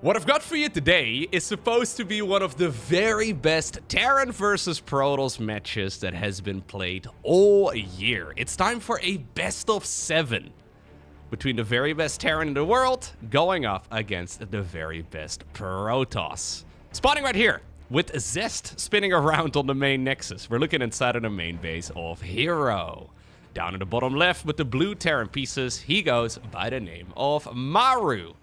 What I've got for you today is supposed to be one of the very best Terran versus Protoss matches that has been played all year. It's time for a best of 7 between the very best Terran in the world going up against the very best Protoss. Spawning right here with Zest spinning around on the main nexus. We're looking inside of the main base of herO. Down in the bottom left with the blue Terran pieces, he goes by the name of Maru.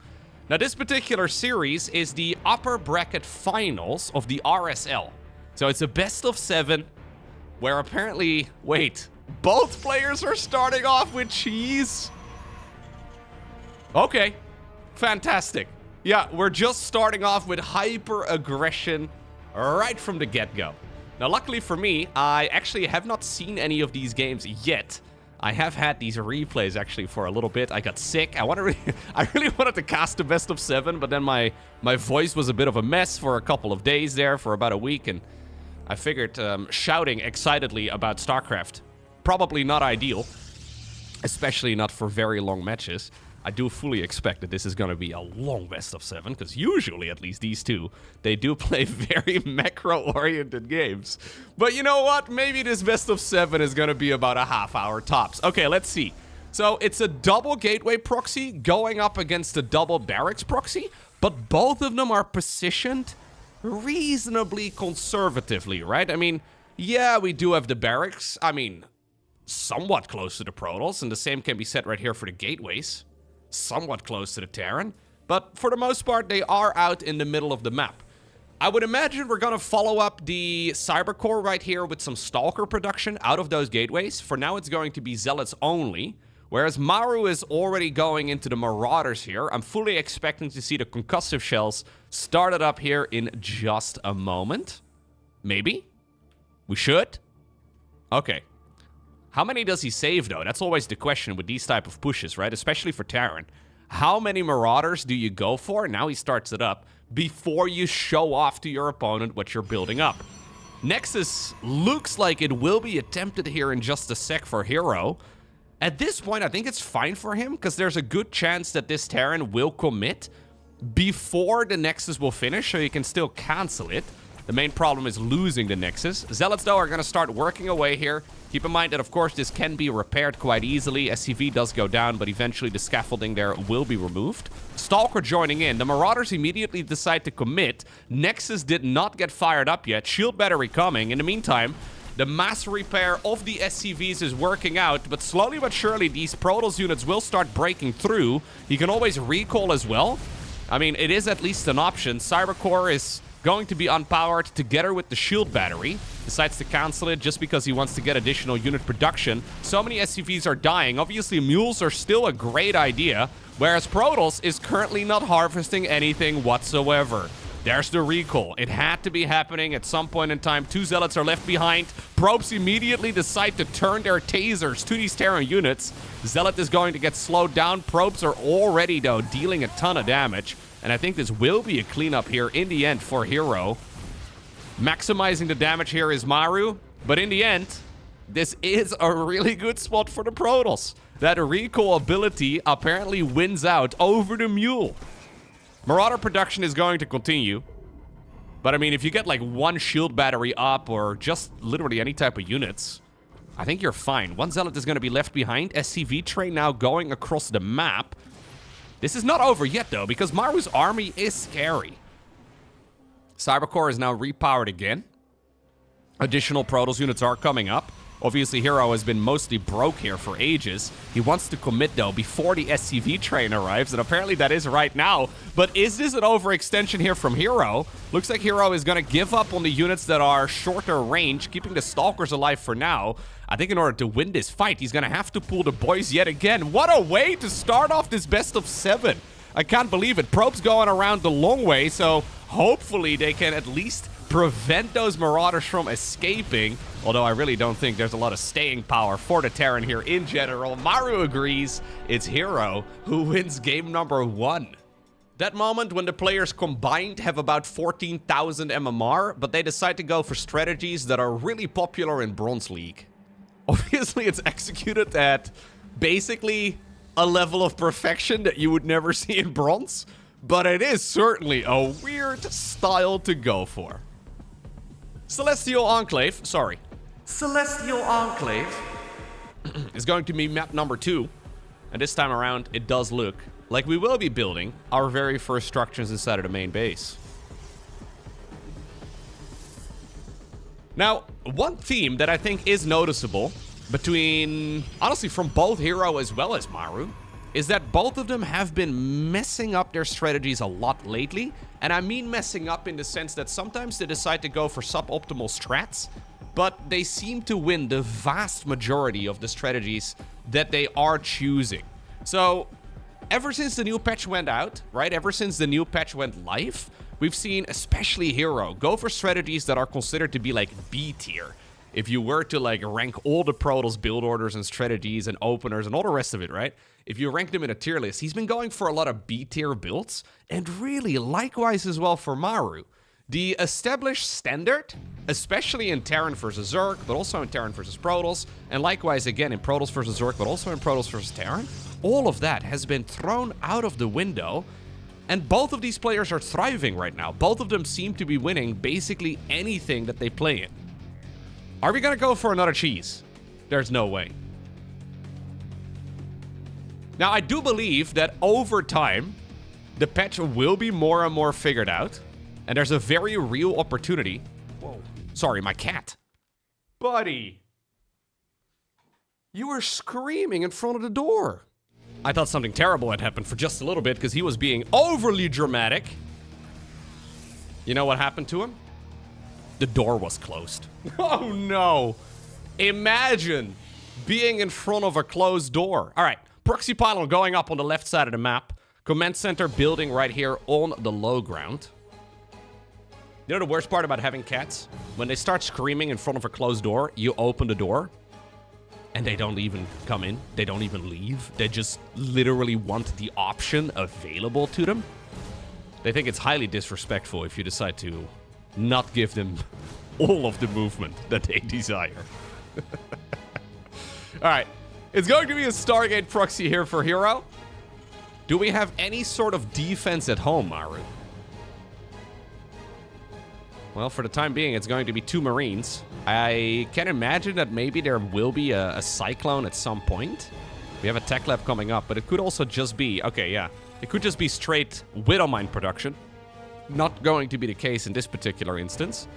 Now, this particular series is the upper bracket finals of the RSL. So it's a best of 7 where apparently, wait, both players are starting off with cheese? Okay, fantastic. Yeah, we're just starting off with hyper aggression right from the get-go. Now, luckily for me, I actually have not seen any of these games yet. I have had these replays actually for a little bit. I got sick. I really wanted to cast the best of 7, but then my voice was a bit of a mess for a couple of days there, for about a week, and I figured shouting excitedly about StarCraft, probably not ideal, especially not for very long matches. I do fully expect that this is going to be a long best of 7, because usually, at least these two, they do play very macro-oriented games. But you know what? Maybe this best of 7 is going to be about a half hour tops. Okay, let's see. So it's a double gateway proxy going up against a double barracks proxy, but both of them are positioned reasonably conservatively, right? I mean, yeah, we do have the barracks. I mean, somewhat close to the Protoss, and the same can be said right here for the gateways. Somewhat close to the Terran, but for the most part, they are out in the middle of the map. I would imagine we're gonna follow up the Cyber Core right here with some Stalker production out of those gateways. For now, it's going to be Zealots only, whereas Maru is already going into the Marauders here. I'm fully expecting to see the concussive shells started up here in just a moment. Maybe? We should? Okay. How many does he save, though? That's always the question with these type of pushes, right? Especially for Terran. How many Marauders do you go for? Now he starts it up before you show off to your opponent what you're building up. Nexus looks like it will be attempted here in just a sec for herO. At this point, I think it's fine for him because there's a good chance that this Terran will commit before the Nexus will finish, so you can still cancel it. The main problem is losing the Nexus. Zealots, though, are going to start working away here. Keep in mind that, of course, this can be repaired quite easily. SCV does go down, but eventually the scaffolding there will be removed. Stalker joining in. The Marauders immediately decide to commit. Nexus did not get fired up yet. Shield battery coming. In the meantime, the mass repair of the SCVs is working out, but slowly but surely, these Protoss units will start breaking through. You can always recall as well. I mean, it is at least an option. Cyber Core is going to be unpowered together with the shield battery. Decides to cancel it just because he wants to get additional unit production. So many SCVs are dying. Obviously, mules are still a great idea, whereas Protoss is currently not harvesting anything whatsoever. There's the recall. It had to be happening at some point in time. 2 Zealots are left behind. Probes immediately decide to turn their tasers to these Terran units. Zealot is going to get slowed down. Probes are already, though, dealing a ton of damage. And I think this will be a cleanup here in the end for herO. Maximizing the damage here is Maru. But in the end, this is a really good spot for the Protoss. That recall ability apparently wins out over the mule. Marauder production is going to continue. But I mean, if you get like 1 shield battery up or just literally any type of units, I think you're fine. 1 Zealot is going to be left behind. SCV train now going across the map. This is not over yet, though, because Maru's army is scary. Cyber Core is now repowered again. Additional Protoss units are coming up. Obviously, herO has been mostly broke here for ages. He wants to commit, though, before the SCV train arrives, and apparently that is right now. But is this an overextension here from herO? Looks like herO is going to give up on the units that are shorter range, keeping the Stalkers alive for now. I think in order to win this fight, he's going to have to pull the boys yet again. What a way to start off this best of 7. I can't believe it. Probes going around the long way, so hopefully they can at least prevent those Marauders from escaping. Although I really don't think there's a lot of staying power for the Terran here in general. Maru agrees. It's herO who wins game number 1. That moment when the players combined have about 14,000 MMR, but they decide to go for strategies that are really popular in Bronze League. Obviously, it's executed at basically a level of perfection that you would never see in Bronze. but it is certainly a weird style to go for. Celestial Enclave is going to be map number 2. And this time around, it does look like we will be building our very first structures inside of the main base. Now, one theme that I think is noticeable between, honestly, from both herO as well as Maru, is that both of them have been messing up their strategies a lot lately. And I mean messing up in the sense that sometimes they decide to go for suboptimal strats, but they seem to win the vast majority of the strategies that they are choosing. So, ever since the new patch went out, right, ever since the new patch went live, we've seen, especially herO, go for strategies that are considered to be like B tier. If you were to like rank all the Protoss build orders and strategies and openers and all the rest of it, right? If you rank them in a tier list, he's been going for a lot of B tier builds, and really likewise as well for Maru. The established standard, especially in Terran versus Zerg, but also in Terran versus Protoss, and likewise again in Protoss versus Zerg, but also in Protoss versus Terran, all of that has been thrown out of the window. And both of these players are thriving right now. Both of them seem to be winning basically anything that they play in. Are we gonna go for another cheese? There's no way. Now, I do believe that over time, the patch will be more and more figured out. And there's a very real opportunity. Whoa. Sorry, my cat. Buddy. You were screaming in front of the door. I thought something terrible had happened for just a little bit because he was being overly dramatic. You know what happened to him? The door was closed. Oh no. Imagine being in front of a closed door. All right, Proxy pylon going up on the left side of the map. Command center building right here on the low ground. You know the worst part about having cats? When they start screaming in front of a closed door, you open the door, and they don't even come in. They don't even leave. They just literally want the option available to them. They think it's highly disrespectful if you decide to not give them all of the movement that they desire. All right. It's going to be a Stargate proxy here for herO. Do we have any sort of defense at home, Maru? Well, for the time being, it's going to be 2 Marines. I can imagine that maybe there will be a Cyclone at some point. We have a tech lab coming up, but it could also just be... Okay, yeah. It could just be straight Widow Mine production. Not going to be the case in this particular instance.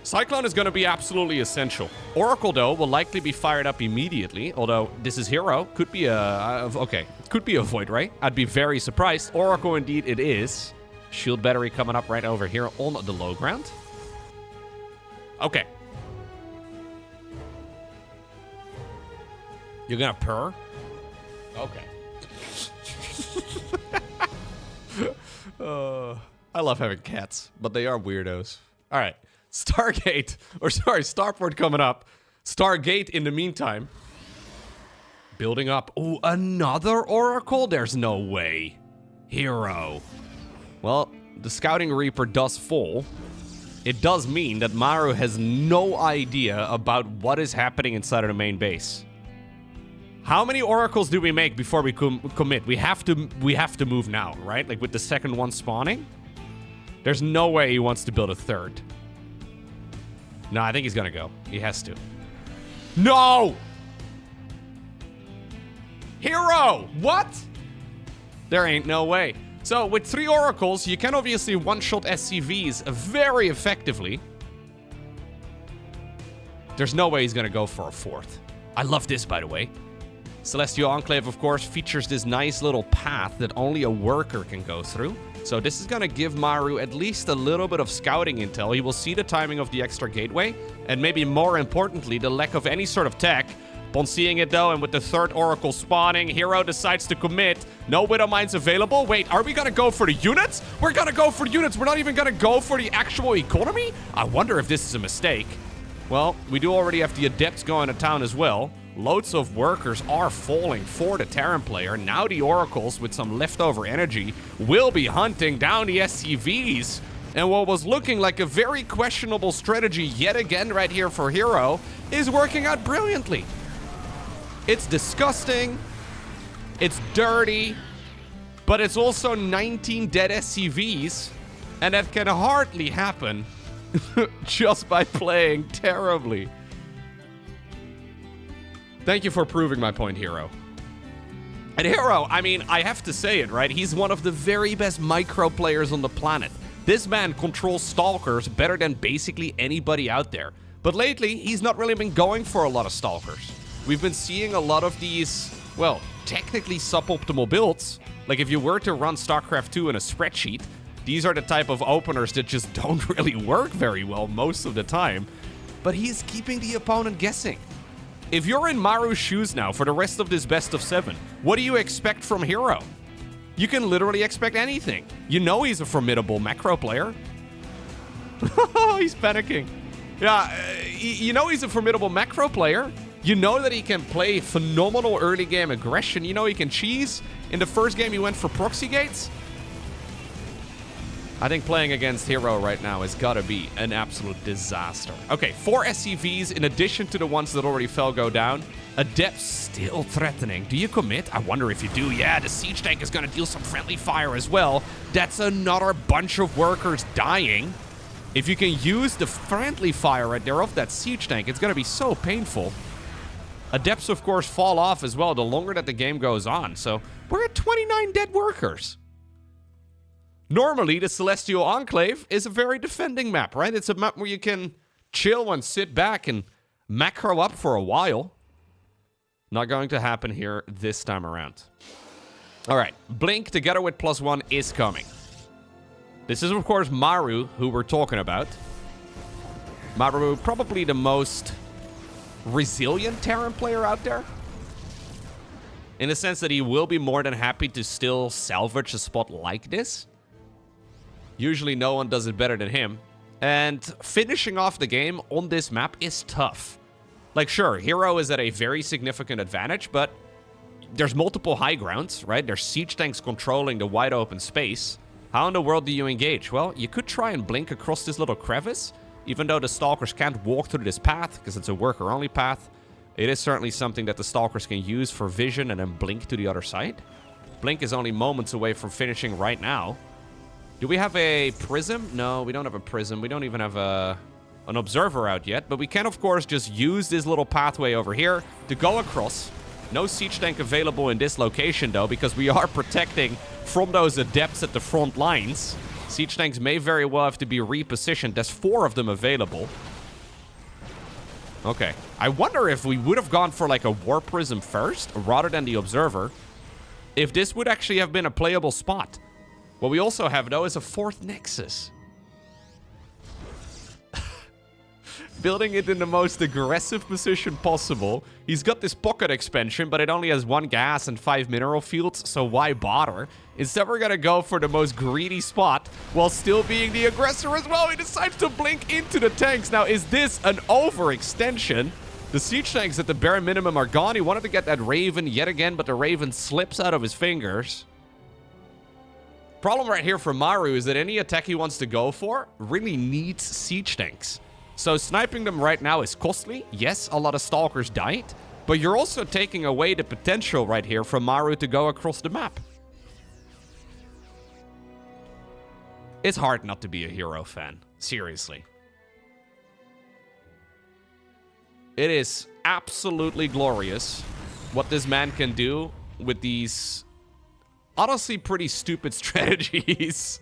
Cyclone is going to be absolutely essential. Oracle, though, will likely be fired up immediately. Although, this is herO. Could be a... okay. Could be a Void Ray. I'd be very surprised. Oracle, indeed, it is. Shield battery coming up right over here on the low ground. Okay. You're gonna purr? Okay. I love having cats, but they are weirdos. All right. Stargate, or sorry, Starport coming up. Stargate in the meantime. Building up. Oh, another Oracle? There's no way. herO. Well, the Scouting Reaper does fall. It does mean that Maru has no idea about what is happening inside of the main base. How many Oracles do we make before we commit? We have to move now, right? Like with the second one spawning? There's no way he wants to build a third. No, I think he's gonna go. He has to. No! herO! What? There ain't no way. So, with 3 Oracles, you can obviously one-shot SCVs very effectively. There's no way he's gonna go for a 4th. I love this, by the way. Celestial Enclave, of course, features this nice little path that only a worker can go through. So this is gonna give Maru at least a little bit of scouting intel. He will see the timing of the extra gateway, and maybe more importantly, the lack of any sort of tech. Upon seeing it though, and with the 3rd Oracle spawning, herO decides to commit. No Widow Mines available. Wait, are we gonna go for the units? We're gonna go for the units. We're not even gonna go for the actual economy? I wonder if this is a mistake. Well, we do already have the Adepts going to town as well. Loads of workers are falling for the Terran player. Now the Oracles, with some leftover energy, will be hunting down the SCVs. And what was looking like a very questionable strategy yet again right here for herO is working out brilliantly. It's disgusting. It's dirty. But it's also 19 dead SCVs, and that can hardly happen just by playing terribly. Thank you for proving my point, herO. And herO, I mean, I have to say it, right? He's one of the very best micro players on the planet. This man controls Stalkers better than basically anybody out there. But lately, he's not really been going for a lot of Stalkers. We've been seeing a lot of these, well, technically suboptimal builds. Like if you were to run StarCraft 2 in a spreadsheet, these are the type of openers that just don't really work very well most of the time. But he's keeping the opponent guessing. If you're in Maru's shoes now for the rest of this best of 7, what do you expect from herO? You can literally expect anything. You know he's a formidable macro player. He's panicking. Yeah, you know he's a formidable macro player. You know that he can play phenomenal early game aggression. You know he can cheese. In the first game he went for proxy gates. I think playing against herO right now has got to be an absolute disaster. Okay, 4 SCVs in addition to the ones that already fell go down. Adept still threatening. Do you commit? I wonder if you do. Yeah, the siege tank is going to deal some friendly fire as well. That's another bunch of workers dying. If you can use the friendly fire right there off that siege tank, it's going to be so painful. Adepts, of course, fall off as well the longer that the game goes on. So we're at 29 dead workers. Normally, the Celestial Enclave is a very defending map, right? It's a map where you can chill and sit back and macro up for a while. Not going to happen here this time around. All right, Blink together with +1 is coming. This is, of course, Maru, who we're talking about. Maru, probably the most resilient Terran player out there. In the sense that he will be more than happy to still salvage a spot like this. Usually no one does it better than him. And finishing off the game on this map is tough. Like, sure, herO is at a very significant advantage, but there's multiple high grounds, right? There's siege tanks controlling the wide open space. How in the world do you engage? Well, you could try and blink across this little crevice, even though the Stalkers can't walk through this path, because it's a worker-only path. It is certainly something that the Stalkers can use for vision and then blink to the other side. Blink is only moments away from finishing right now. Do we have a prism? No, we don't have a prism. We don't even have an observer out yet. But we can, of course, just use this little pathway over here to go across. No siege tank available in this location, though, because we are protecting from those adepts at the front lines. Siege tanks may very well have to be repositioned. There's 4 of them available. Okay. I wonder if we would have gone for, like, a war prism first, rather than the observer. If this would actually have been a playable spot. What we also have, though, is a 4th Nexus. Building it in the most aggressive position possible. He's got this pocket expansion, but it only has 1 gas and 5 mineral fields, so why bother? Instead, we're gonna go for the most greedy spot, while still being the aggressor as well. He decides to blink into the tanks. Now, is this an overextension? The siege tanks at the bare minimum are gone. He wanted to get that Raven yet again, but the Raven slips out of his fingers. Problem right here for Maru is that any attack he wants to go for really needs siege tanks. So sniping them right now is costly. Yes, a lot of Stalkers died, but you're also taking away the potential right here for Maru to go across the map. It's hard not to be a herO fan. Seriously. It is absolutely glorious what this man can do with these honestly pretty stupid strategies.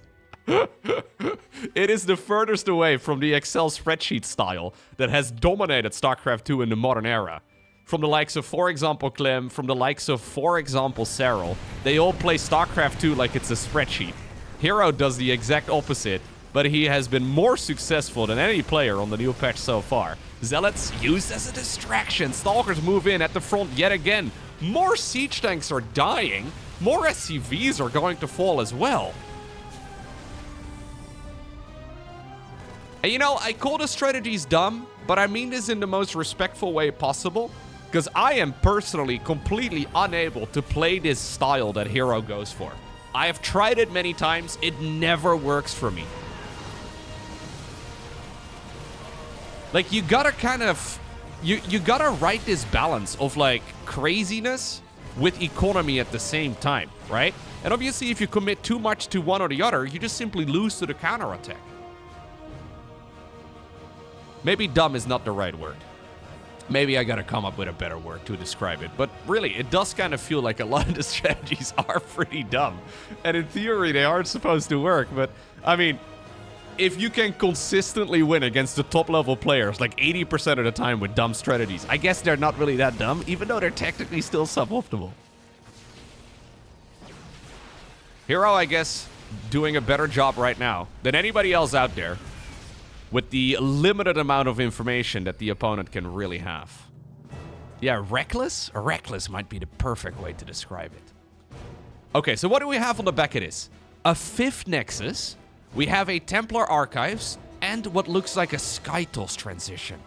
It is the furthest away from the Excel spreadsheet style that has dominated StarCraft 2 in the modern era. From the likes of, for example, Clem, from the likes of, for example, herO, they all play StarCraft 2 like it's a spreadsheet. herO does the exact opposite, but he has been more successful than any player on the new patch so far. Zealots used as a distraction. Stalkers move in at the front yet again. More siege tanks are dying. More SCVs are going to fall as well. And you know, I call the strategies dumb, but I mean this in the most respectful way possible. Because I am personally completely unable to play this style that herO goes for. I have tried it many times. It never works for me. Like, you gotta kind of... You gotta write this balance of, like, craziness with economy at the same time, right? And obviously, if you commit too much to one or the other, you just simply lose to the counterattack. Maybe dumb is not the right word. Maybe I gotta come up with a better word to describe it. But really, it does kind of feel like a lot of the strategies are pretty dumb. And in theory, they aren't supposed to work. But, I mean, if you can consistently win against the top-level players, like 80% of the time with dumb strategies, I guess they're not really that dumb, even though they're technically still suboptimal. herO, I guess, doing a better job right now than anybody else out there with the limited amount of information that the opponent can really have. Yeah, reckless? Reckless might be the perfect way to describe it. Okay, so what do we have on the back of this? A 5th Nexus, we have a Templar Archives, and what looks like a Skytoss transition.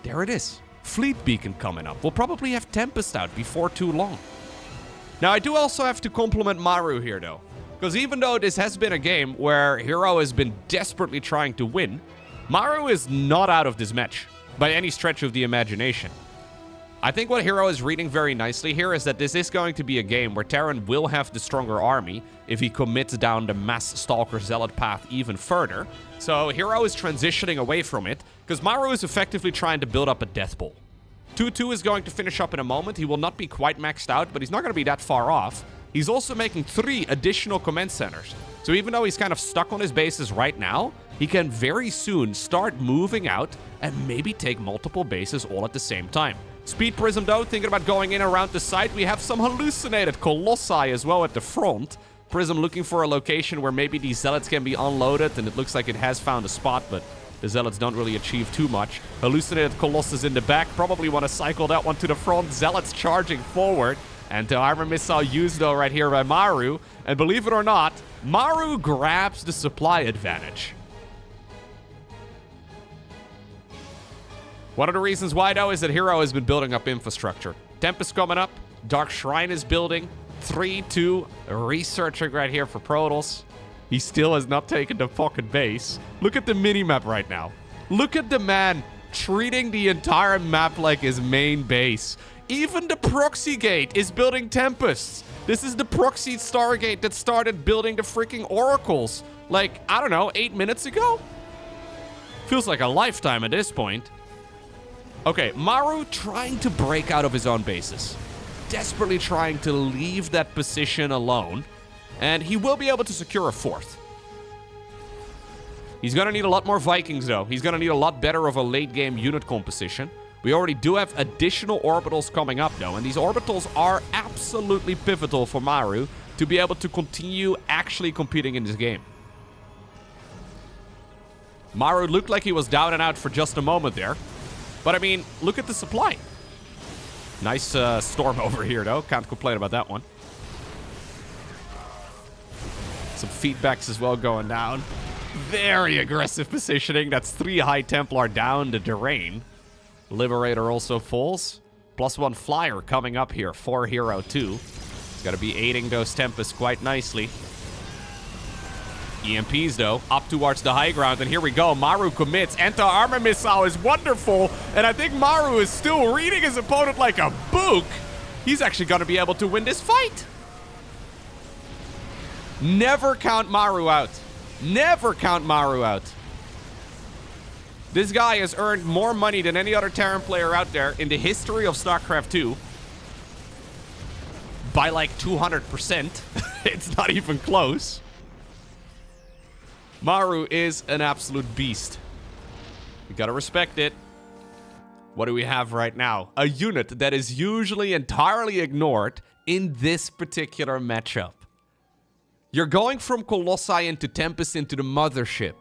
There it is. Fleet Beacon coming up. We'll probably have Tempest out before too long. Now, I do also have to compliment Maru here, though. Because even though this has been a game where herO has been desperately trying to win, Maru is not out of this match by any stretch of the imagination. I think what herO is reading very nicely here is that this is going to be a game where Terran will have the stronger army if he commits down the mass Stalker Zealot path even further. So herO is transitioning away from it because Maru is effectively trying to build up a death ball. 2-2 is going to finish up in a moment. He will not be quite maxed out, but he's not going to be that far off. He's also making 3 additional command centers. So even though he's kind of stuck on his bases right now, he can very soon start moving out and maybe take multiple bases all at the same time. Speed Prism, though, thinking about going in around the site. We have some hallucinated Colossi as well at the front. Prism looking for a location where maybe these Zealots can be unloaded, and it looks like it has found a spot, but the Zealots don't really achieve too much. Hallucinated Colossus in the back. Probably want to cycle that one to the front. Zealots charging forward. Anti-armor missile used, though, right here by Maru. And believe it or not, Maru grabs the supply advantage. One of the reasons why, though, is that herO has been building up infrastructure. Tempest coming up. Dark Shrine is building. 3-2. Researching right here for Protoss. He still has not taken the fucking base. Look at the minimap right now. Look at the man treating the entire map like his main base. Even the Proxy Gate is building Tempests. This is the Proxy Stargate that started building the freaking Oracles. Like, I don't know, 8 minutes ago? Feels like a lifetime at this point. Okay, Maru trying to break out of his own bases. Desperately trying to leave that position alone. And he will be able to secure a 4th. He's going to need a lot more Vikings, though. He's going to need a lot better of a late-game unit composition. We already do have additional orbitals coming up, though. And these orbitals are absolutely pivotal for Maru to be able to continue actually competing in this game. Maru looked like he was down and out for just a moment there. But, I mean, look at the supply. Nice storm over here, though. Can't complain about that one. Some feedbacks as well going down. Very aggressive positioning. That's 3 High Templar down to Terrain. Liberator also falls. +1 Flyer coming up here for herO too. He's got to be aiding those Tempests quite nicely. EMPs, though, up towards the high ground. And here we go. Maru commits. Anti-armor missile is wonderful. And I think Maru is still reading his opponent like a book. He's actually going to be able to win this fight. Never count Maru out. Never count Maru out. This guy has earned more money than any other Terran player out there in the history of StarCraft 2. By like 200%. It's not even close. Maru is an absolute beast. We gotta respect it. What do we have right now? A unit that is usually entirely ignored in this particular matchup. You're going from Colossi into Tempest into the Mothership.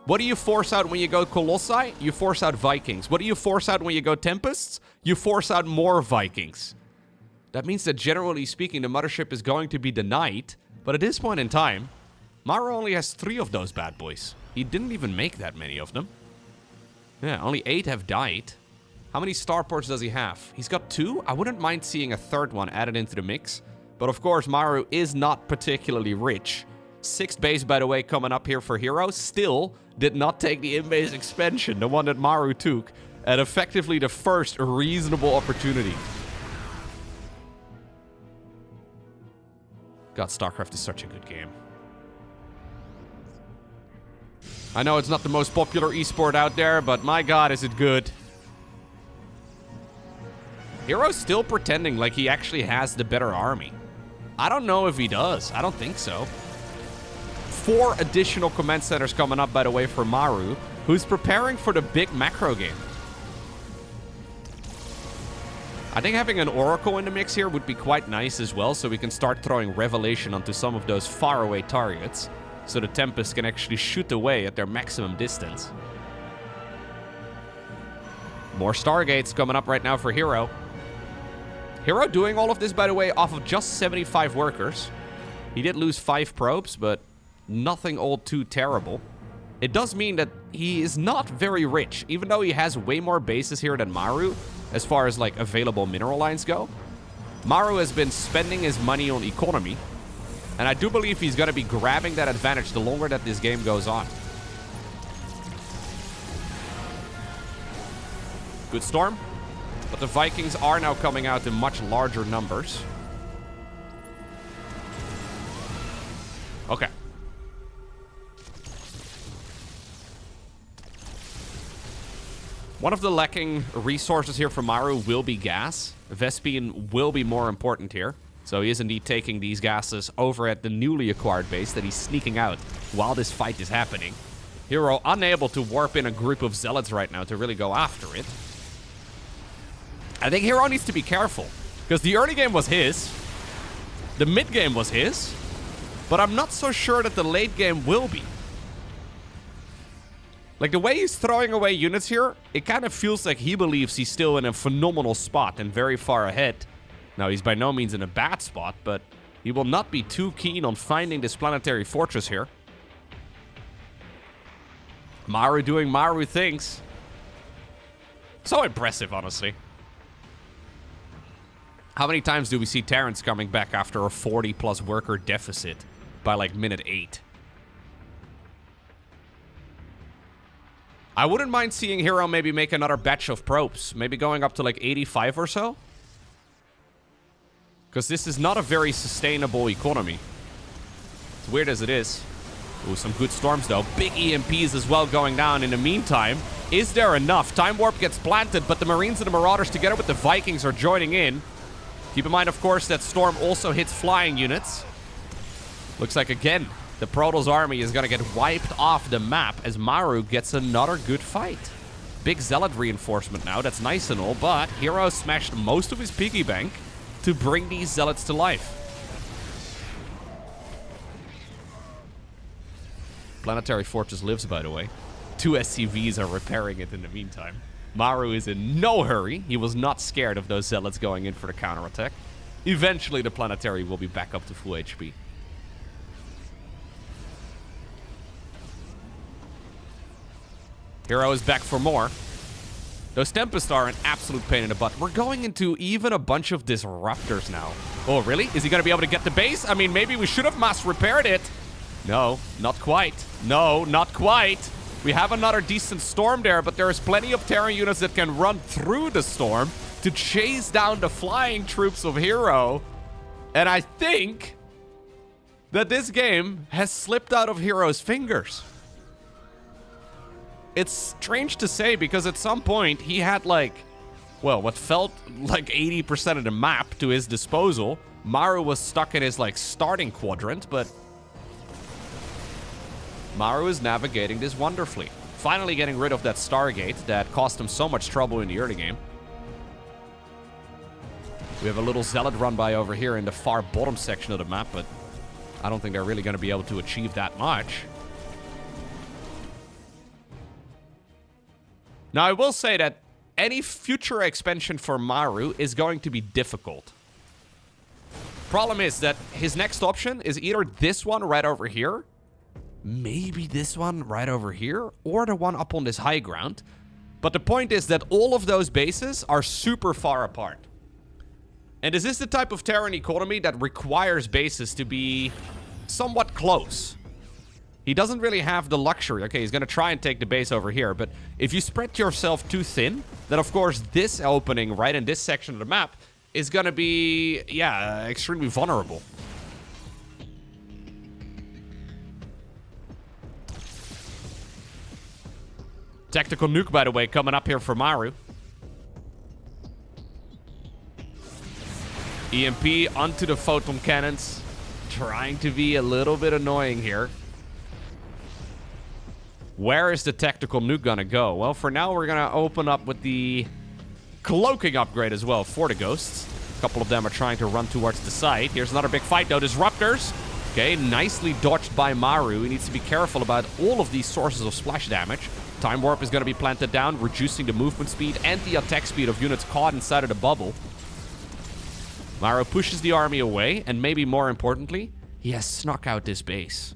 What do you force out when you go Colossi? You force out Vikings. What do you force out when you go Tempests? You force out more Vikings. That means that generally speaking, the Mothership is going to be denied. But at this point in time, Maru only has 3 of those bad boys. He didn't even make that many of them. Yeah, only 8 have died. How many starports does he have? He's got 2. I wouldn't mind seeing a 3rd one added into the mix. But of course, Maru is not particularly rich. 6th base, by the way, coming up here for herO. Still did not take the in-base expansion, the one that Maru took. at effectively the first reasonable opportunity. God, StarCraft is such a good game. I know it's not the most popular esport out there, but my god, is it good. herO's still pretending like he actually has the better army. I don't know if he does. I don't think so. 4 additional command centers coming up, by the way, for Maru, who's preparing for the big macro game. I think having an Oracle in the mix here would be quite nice as well, so we can start throwing Revelation onto some of those faraway targets, so the Tempest can actually shoot away at their maximum distance. More Stargates coming up right now for herO. herO doing all of this, by the way, off of just 75 workers. He did lose 5 probes, but nothing all too terrible. It does mean that he is not very rich, even though he has way more bases here than Maru, as far as, like, available mineral lines go. Maru has been spending his money on economy, and I do believe he's going to be grabbing that advantage the longer that this game goes on. Good storm, but the Vikings are now coming out in much larger numbers. Okay. One of the lacking resources here for Maru will be gas. Vespene will be more important here. So he is indeed taking these gases over at the newly acquired base that he's sneaking out while this fight is happening. herO unable to warp in a group of zealots right now to really go after it. I think herO needs to be careful, because the early game was his. The mid game was his. But I'm not so sure that the late game will be. Like, the way he's throwing away units here, it kind of feels like he believes he's still in a phenomenal spot and very far ahead. Now, he's by no means in a bad spot, but he will not be too keen on finding this planetary fortress here. Maru doing Maru things. So impressive, honestly. How many times do we see Terrans coming back after a 40+ worker deficit by, like, minute 8? I wouldn't mind seeing herO maybe make another batch of probes. Maybe going up to, like, 85 or so. Because this is not a very sustainable economy. As weird as it is. Ooh, some good storms, though. Big EMPs as well going down in the meantime. Is there enough? Time Warp gets planted, but the Marines and the Marauders together with the Vikings are joining in. Keep in mind, of course, that Storm also hits flying units. Looks like, again, the Protoss army is going to get wiped off the map as Maru gets another good fight. Big Zealot reinforcement now. That's nice and all, but herO smashed most of his piggy bank to bring these Zealots to life. Planetary Fortress lives, by the way. 2 SCVs are repairing it in the meantime. Maru is in no hurry. He was not scared of those Zealots going in for the counterattack. Eventually, the Planetary will be back up to full HP. herO is back for more. Those Tempests are an absolute pain in the butt. We're going into even a bunch of Disruptors now. Oh, really? Is he going to be able to get the base? I mean, maybe we should have mass repaired it. No, not quite. No, not quite. We have another decent storm there, but there's plenty of Terran units that can run through the storm to chase down the flying troops of herO. And I think that this game has slipped out of herO's fingers. It's strange to say, because at some point he had, like, well, what felt like 80% of the map to his disposal. Maru was stuck in his, like, starting quadrant, but Maru is navigating this wonderfully. Finally getting rid of that Stargate that cost him so much trouble in the early game. We have a little Zealot run by over here in the far bottom section of the map, but I don't think they're really going to be able to achieve that much. Now, I will say that any future expansion for Maru is going to be difficult. Problem is that his next option is either this one right over here, maybe this one right over here, or the one up on this high ground. But the point is that all of those bases are super far apart. And this is the type of Terran economy that requires bases to be somewhat close. He doesn't really have the luxury. Okay, he's going to try and take the base over here. But if you spread yourself too thin, then of course this opening right in this section of the map is going to be, yeah, extremely vulnerable. Tactical nuke, by the way, coming up here for Maru. EMP onto the photon cannons. Trying to be a little bit annoying here. Where is the tactical nuke gonna go? Well, for now, we're gonna open up with the cloaking upgrade as well for the ghosts. A couple of them are trying to run towards the side. Here's another big fight, though. Disruptors. Okay, nicely dodged by Maru. He needs to be careful about all of these sources of splash damage. Time Warp is gonna be planted down, reducing the movement speed and the attack speed of units caught inside of the bubble. Maru pushes the army away, and maybe more importantly, he has snuck out this base.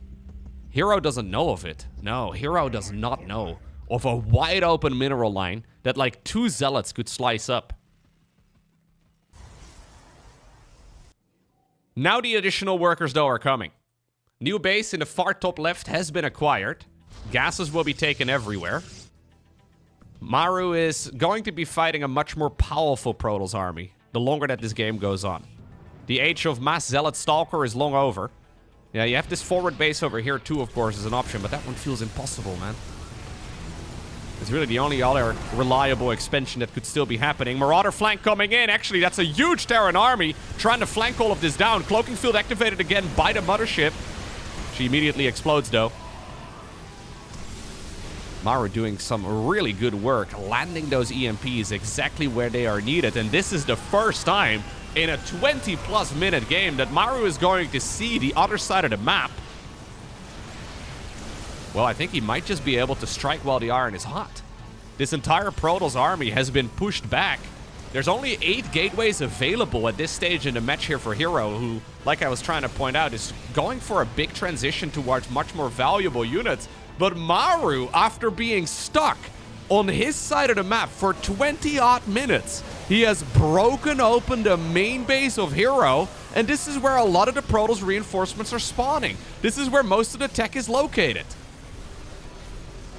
herO doesn't know of it. No, herO does not know of a wide open mineral line that like 2 zealots could slice up. Now the additional workers, though, are coming. New base in the far top left has been acquired. Gases will be taken everywhere. Maru is going to be fighting a much more powerful Protoss army the longer that this game goes on. The age of mass zealot stalker is long over. Yeah, you have this forward base over here too, of course, as an option, but that one feels impossible, man. It's really the only other reliable expansion that could still be happening. Marauder flank coming in. Actually, that's a huge Terran army trying to flank all of this down. Cloaking field activated again by the mothership. She immediately explodes, though. Maru doing some really good work, landing those EMPs exactly where they are needed. And this is the first time in a 20-plus minute game that Maru is going to see the other side of the map. Well, I think he might just be able to strike while the iron is hot. This entire Protoss army has been pushed back. There's only 8 gateways available at this stage in the match here for herO, who, like I was trying to point out, is going for a big transition towards much more valuable units. But Maru, after being stuck on his side of the map for 20-odd minutes, he has broken open the main base of herO, and this is where a lot of the Protoss reinforcements are spawning. This is where most of the tech is located.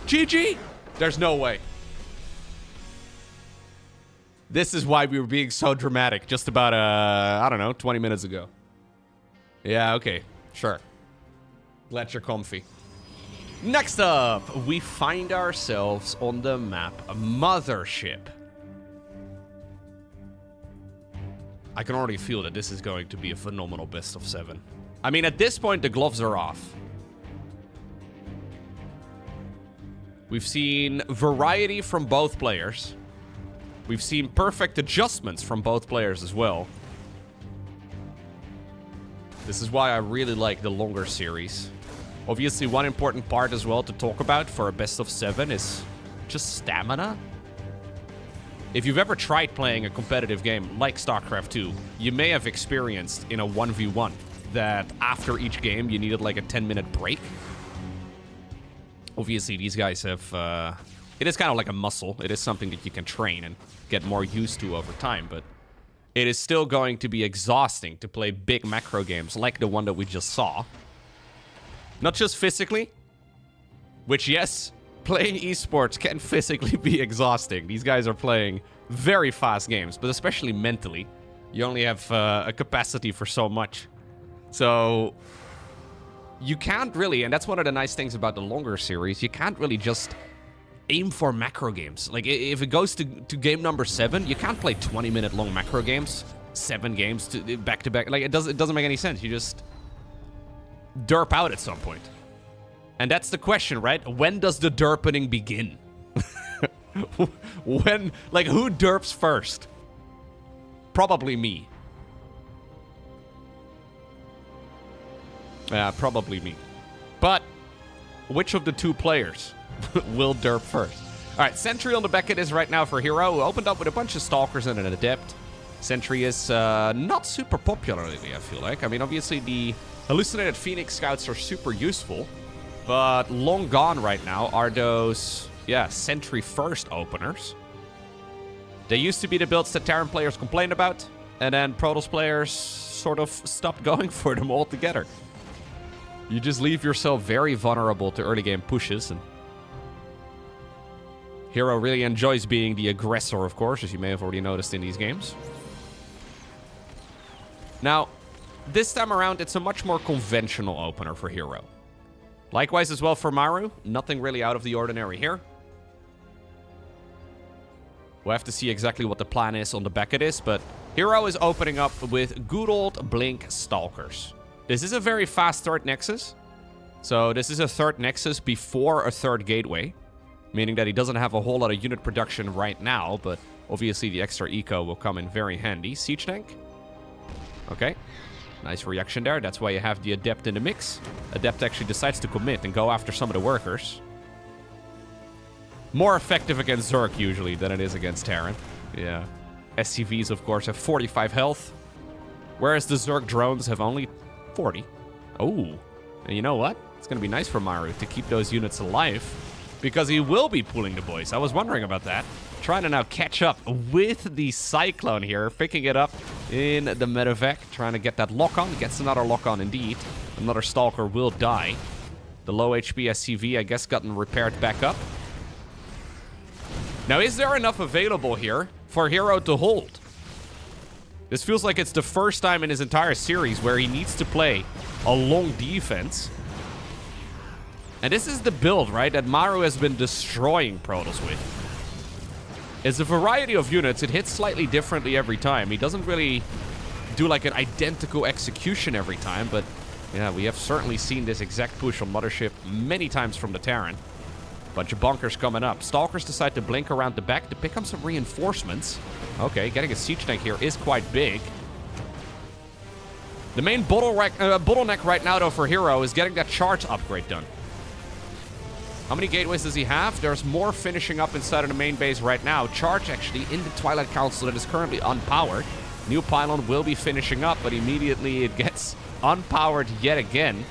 GG? There's no way. This is why we were being so dramatic just about, I don't know, 20 minutes ago. Yeah, okay, sure. Glad you're comfy. Next up, we find ourselves on the map Mothership. I can already feel that this is going to be a phenomenal best of 7. I mean, at this point, the gloves are off. We've seen variety from both players. We've seen perfect adjustments from both players as well. This is why I really like the longer series. Obviously, one important part as well to talk about for a best of 7 is just stamina. If you've ever tried playing a competitive game like StarCraft 2, you may have experienced in a 1v1 that after each game you needed like a 10-minute break. Obviously, these guys have... it is kind of like a muscle. It is something that you can train and get more used to over time, but it is still going to be exhausting to play big macro games like the one that we just saw. Not just physically, which, yes, playing esports can physically be exhausting. These guys are playing very fast games, but especially mentally. You only have a capacity for so much. So you can't really, and that's one of the nice things about the longer series, you can't really just aim for macro games. Like, if it goes to game number 7, you can't play 20-minute long macro games, 7 games back to back. Like, it doesn't make any sense. You just derp out at some point. And that's the question, right? When does the derpening begin? When, like, who derps first? Probably me. Yeah, probably me. But which of the 2 players will derp first? All right, Sentry on the back it is right now for herO, who opened up with a bunch of Stalkers and an Adept. Sentry is not super popular lately, I feel like. I mean, obviously the Hallucinated Phoenix Scouts are super useful, but long gone right now are those, yeah, Sentry first openers. They used to be the builds that Terran players complained about, and then Protoss players sort of stopped going for them altogether. You just leave yourself very vulnerable to early game pushes. And herO really enjoys being the aggressor, of course, as you may have already noticed in these games. Now, this time around, it's a much more conventional opener for herO. Likewise as well for Maru. Nothing really out of the ordinary here. We'll have to see exactly what the plan is on the back of this, but herO is opening up with good old Blink Stalkers. This is a very fast third Nexus. So this is a third Nexus before a third Gateway, meaning that he doesn't have a whole lot of unit production right now, but obviously the extra eco will come in very handy. Siege Tank. Okay. Nice reaction there. That's why you have the Adept in the mix. Adept actually decides to commit and go after some of the workers. More effective against Zerg, usually, than it is against Terran. Yeah. SCVs, of course, have 45 health. Whereas the Zerg drones have only 40. Oh. And you know what? It's going to be nice for Maru to keep those units alive. Because he will be pulling the boys. I was wondering about that. Trying to now catch up with the Cyclone here. Picking it up in the medevac. Trying to get that lock-on. Gets another lock-on indeed. Another Stalker will die. The low HP SCV, I guess, gotten repaired back up. Now, is there enough available here for herO to hold? This feels like it's the first time in his entire series where he needs to play a long defense. And this is the build, right, that Maru has been destroying Protoss with. It's a variety of units. It hits slightly differently every time. He doesn't really do like an identical execution every time, but yeah, we have certainly seen this exact push on Mothership many times from the Terran. Bunch of bunkers coming up. Stalkers decide to blink around the back to pick up some reinforcements. Okay, getting a siege tank here is quite big. The main bottleneck right now, though, for herO is getting that charge upgrade done. How many gateways does he have? There's more finishing up inside of the main base right now. Charge, actually, in the Twilight Council that is currently unpowered. New pylon will be finishing up, but immediately it gets unpowered yet again.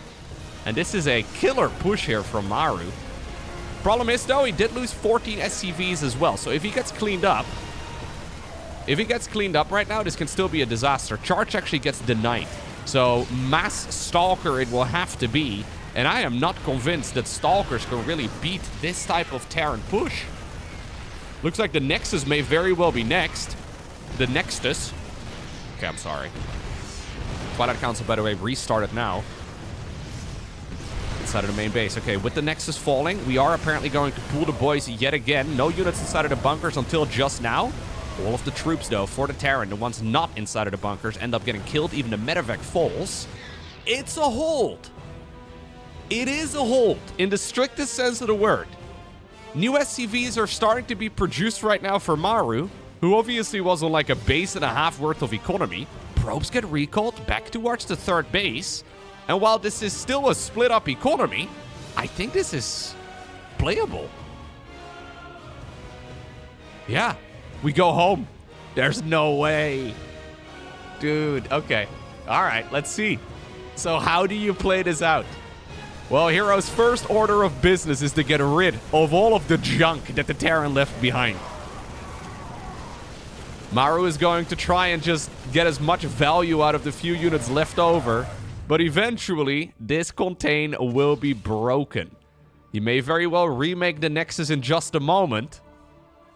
And this is a killer push here from Maru. Problem is, though, he did lose 14 SCVs as well. So if he gets cleaned up, right now, this can still be a disaster. Charge actually gets denied. So mass Stalker it will have to be. And I am not convinced that Stalkers can really beat this type of Terran push. Looks like the Nexus may very well be next. The Nexus. Okay, I'm sorry. Twilight Council, by the way, restarted now. Inside of the main base. Okay, with the Nexus falling, we are apparently going to pull the boys yet again. No units inside of the bunkers until just now. All of the troops, though, for the Terran, the ones not inside of the bunkers, end up getting killed. Even the medevac falls. It's a hold. It is a hold, in the strictest sense of the word. New SCVs are starting to be produced right now for Maru, who obviously was on like a base and a half worth of economy. Probes get recalled back towards the third base. And while this is still a split-up economy, I think this is playable. Yeah, we go home. There's no way. Dude, okay. All right, let's see. So how do you play this out? Well, herO's first order of business is to get rid of all of the junk that the Terran left behind. Maru is going to try and just get as much value out of the few units left over. But eventually, this contain will be broken. He may very well remake the Nexus in just a moment.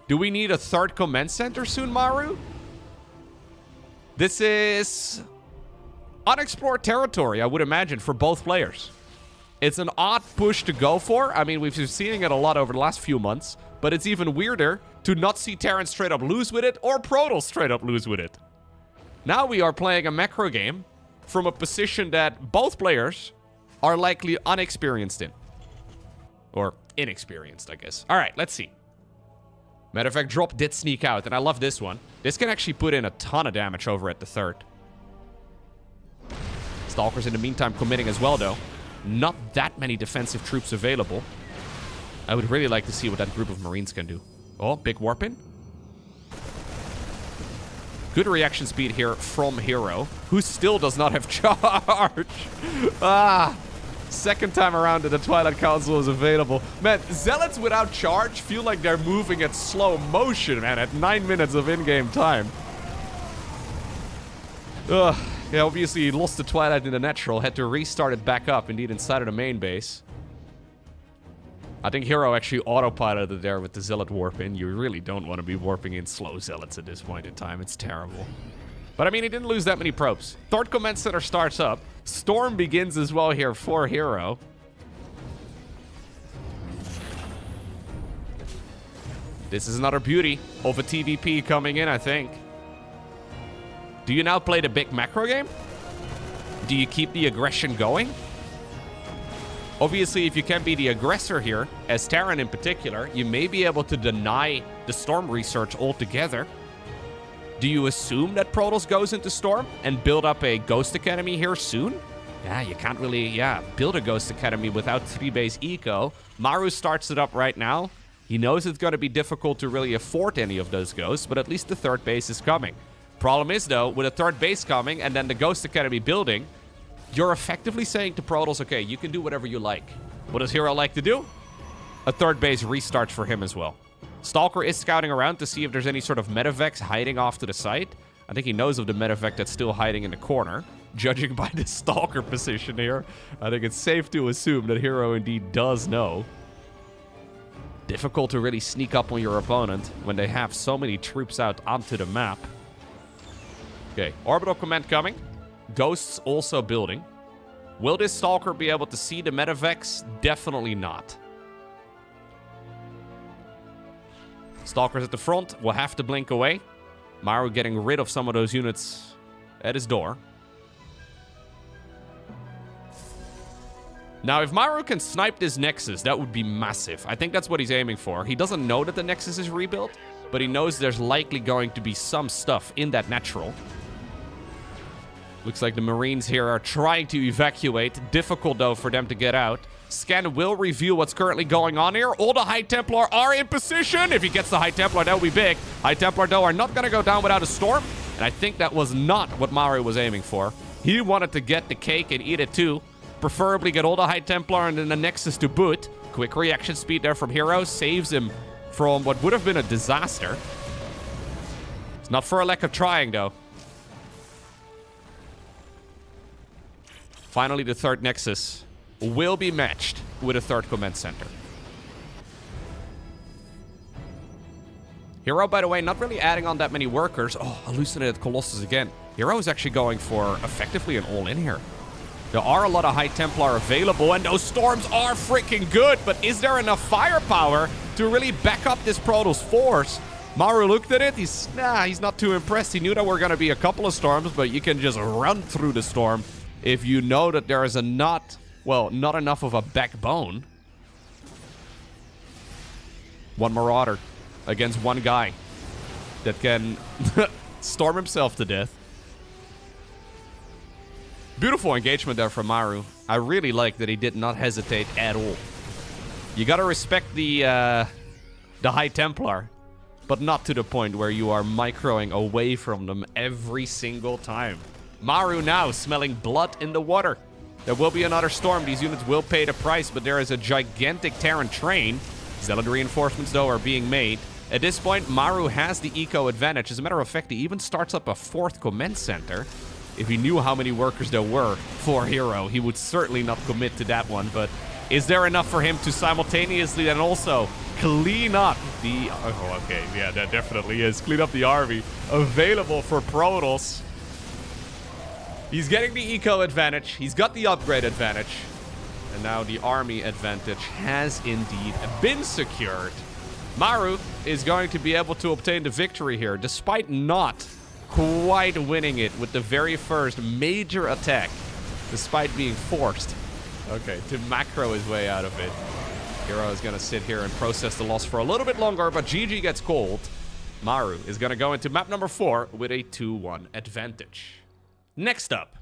Do we need a third command center soon, Maru? This is unexplored territory, I would imagine, for both players. It's an odd push to go for. I mean, we've been seeing it a lot over the last few months. But it's even weirder to not see Terran straight up lose with it or Protoss straight up lose with it. Now we are playing a macro game from a position that both players are likely unexperienced in. Or inexperienced, I guess. All right, let's see. Matter of fact, drop did sneak out, and I love this one. This can actually put in a ton of damage over at the third. Stalkers in the meantime committing as well, though. Not that many defensive troops available. I would really like to see what that group of Marines can do. Oh, big warp in. Good reaction speed here from herO, who still does not have charge. Second time around that the Twilight Council is available. Man, Zealots without charge feel like they're moving at slow motion, man, at 9 minutes of in-game time. Yeah, obviously he lost the Twilight in the natural, had to restart it back up, indeed, inside of the main base. I think herO actually autopiloted there with the Zealot warp in. You really don't want to be warping in slow Zealots at this point in time. It's terrible. But I mean, he didn't lose that many probes. Third command center starts up. Storm begins as well here for herO. This is another beauty of a TVP coming in, I think. Do you now play the big macro game? Do you keep the aggression going? Obviously, if you can be the aggressor here, as Terran in particular, you may be able to deny the Storm research altogether. Do you assume that Protoss goes into Storm and build up a Ghost Academy here soon? Yeah, you can't really, build a Ghost Academy without 3-base eco. Maru starts it up right now. He knows it's going to be difficult to really afford any of those ghosts, but at least the third base is coming. Problem is, though, with a third base coming and then the Ghost Academy building, you're effectively saying to Protoss, okay, you can do whatever you like. What does herO like to do? A third base restarts for him as well. Stalker is scouting around to see if there's any sort of Medivacs hiding off to the side. I think he knows of the Medivac that's still hiding in the corner. Judging by the Stalker position here, I think it's safe to assume that herO indeed does know. Difficult to really sneak up on your opponent when they have so many troops out onto the map. Okay, orbital command coming. Ghosts also building. Will this Stalker be able to see the Medivacs? Definitely not. Stalkers at the front will have to blink away. Maru getting rid of some of those units at his door. Now, if Maru can snipe this Nexus, that would be massive. I think that's what he's aiming for. He doesn't know that the Nexus is rebuilt, but he knows there's likely going to be some stuff in that natural. Looks like the Marines here are trying to evacuate. Difficult, though, for them to get out. Scan will reveal what's currently going on here. All the High Templar are in position. If he gets the High Templar, that would be big. High Templar, though, are not going to go down without a storm. And I think that was not what Maru was aiming for. He wanted to get the cake and eat it, too. Preferably get all the High Templar and then the Nexus to boot. Quick reaction speed there from herO. Saves him from what would have been a disaster. It's not for a lack of trying, though. Finally, the third Nexus will be matched with a third command center. herO, by the way, not really adding on that many workers. Oh, hallucinated Colossus again. herO is actually going for effectively an all-in here. There are a lot of High Templar available, and those storms are freaking good, but is there enough firepower to really back up this Protoss force? Maru looked at it. He's not too impressed. He knew there were going to be a couple of storms, but you can just run through the storm if you know that there is not enough of a backbone. One Marauder against one guy that can storm himself to death. Beautiful engagement there from Maru. I really like that he did not hesitate at all. You gotta respect the High Templar, but not to the point where you are microing away from them every single time. Maru now smelling blood in the water. There will be another storm. These units will pay the price, but there is a gigantic Terran train. Zealot reinforcements, though, are being made. At this point, Maru has the eco advantage. As a matter of fact, he even starts up a fourth command center. If he knew how many workers there were for herO, he would certainly not commit to that one. But is there enough for him to simultaneously then also clean up the... Oh, okay, yeah, that definitely is. Clean up the army available for Protoss. He's getting the eco advantage. He's got the upgrade advantage. And now the army advantage has indeed been secured. Maru is going to be able to obtain the victory here, despite not quite winning it with the very first major attack, despite being forced, to macro his way out of it. herO is going to sit here and process the loss for a little bit longer, but GG gets called. Maru is going to go into map number 4 with a 2-1 advantage. Next up,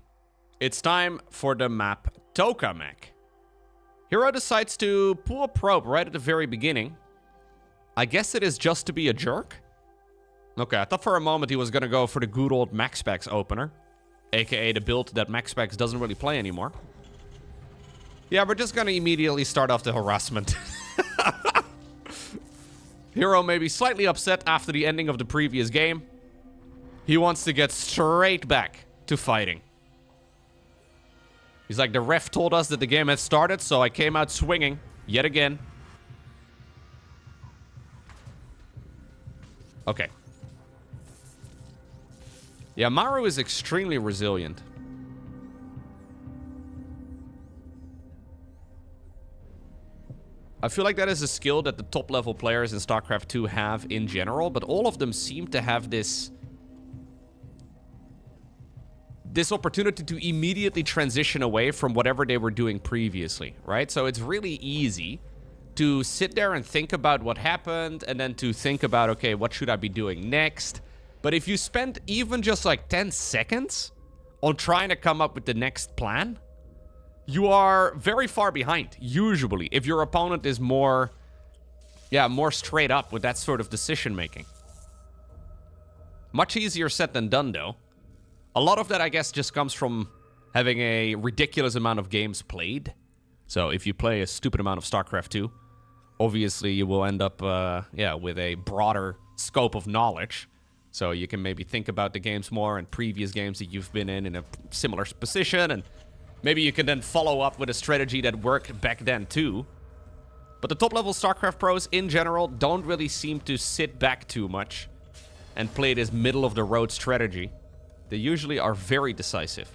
it's time for the map Tokamak. herO decides to pull a probe right at the very beginning. I guess it is just to be a jerk. Okay, I thought for a moment he was going to go for the good old MaxPax opener, aka the build that MaxPax doesn't really play anymore. Yeah, we're just going to immediately start off the harassment. herO may be slightly upset after the ending of the previous game. He wants to get straight back to fighting. He's like, the ref told us that the game had started, so I came out swinging. Yet again. Okay. Yeah, Maru is extremely resilient. I feel like that is a skill that the top level players in StarCraft 2 have in general, but all of them seem to have this opportunity to immediately transition away from whatever they were doing previously, right? So it's really easy to sit there and think about what happened and then to think about, okay, what should I be doing next? But if you spend even just like 10 seconds on trying to come up with the next plan, you are very far behind, usually, if your opponent is more straight up with that sort of decision making. Much easier said than done, though. A lot of that, I guess, just comes from having a ridiculous amount of games played. So if you play a stupid amount of StarCraft 2, obviously you will end up, with a broader scope of knowledge. So you can maybe think about the games more and previous games that you've been in a similar position, and maybe you can then follow up with a strategy that worked back then too. But the top-level StarCraft pros in general don't really seem to sit back too much and play this middle-of-the-road strategy. They usually are very decisive.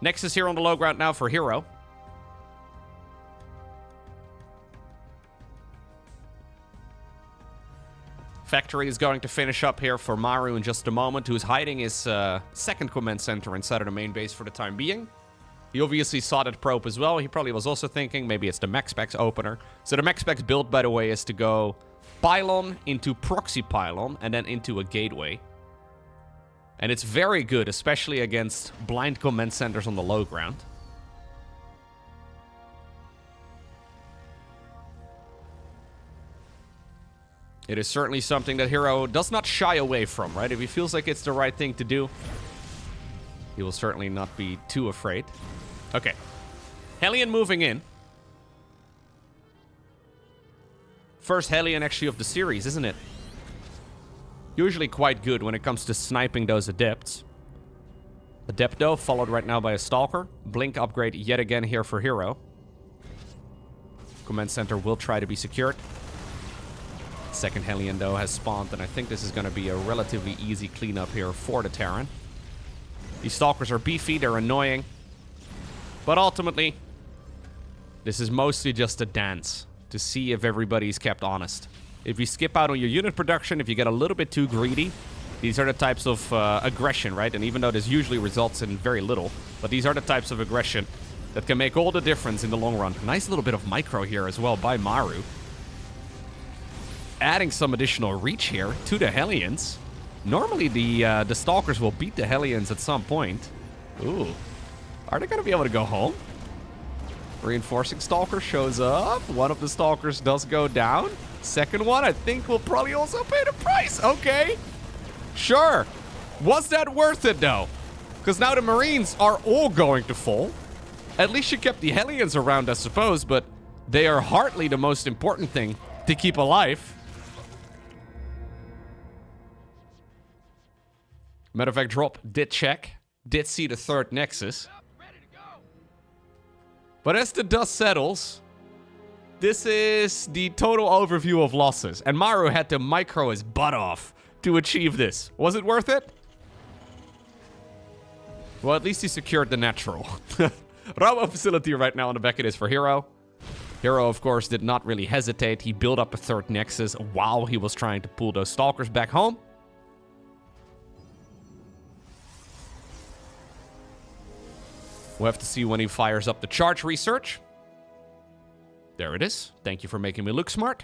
Nexus here on the low ground now for herO. Factory is going to finish up here for Maru in just a moment, who's hiding his second command center inside of the main base for the time being. He obviously saw that probe as well. He probably was also thinking maybe it's the max specs opener. So the max specs build, by the way, is to go pylon into proxy pylon and then into a gateway. And it's very good, especially against blind command centers on the low ground. It is certainly something that herO does not shy away from, right? If he feels like it's the right thing to do, he will certainly not be too afraid. Okay. Hellion moving in. First Hellion actually of the series, isn't it? Usually quite good when it comes to sniping those adepts. Adepto followed right now by a Stalker. Blink upgrade yet again here for herO. Command center will try to be secured. Second Hellion, though, has spawned, and I think this is going to be a relatively easy cleanup here for the Terran. These Stalkers are beefy, they're annoying. But ultimately, this is mostly just a dance to see if everybody's kept honest. If you skip out on your unit production, if you get a little bit too greedy, these are the types of aggression, right? And even though this usually results in very little, but these are the types of aggression that can make all the difference in the long run. Nice little bit of micro here as well by Maru. Adding some additional reach here to the Hellions. Normally the Stalkers will beat the Hellions at some point. Ooh. Are they going to be able to go home? Reinforcing Stalker shows up. One of the Stalkers does go down. Second one, I think, will probably also pay the price. Okay. Sure. Was that worth it, though? Because now the Marines are all going to fall. At least you kept the Hellions around, I suppose, but they are hardly the most important thing to keep alive. Matter of fact, drop did check. Did see the third Nexus. But as the dust settles, this is the total overview of losses. And Maru had to micro his butt off to achieve this. Was it worth it? Well, at least he secured the natural. Ramo facility right now on the back it is for herO. herO, of course, did not really hesitate. He built up a third Nexus while he was trying to pull those Stalkers back home. We'll have to see when he fires up the charge research. There it is. Thank you for making me look smart.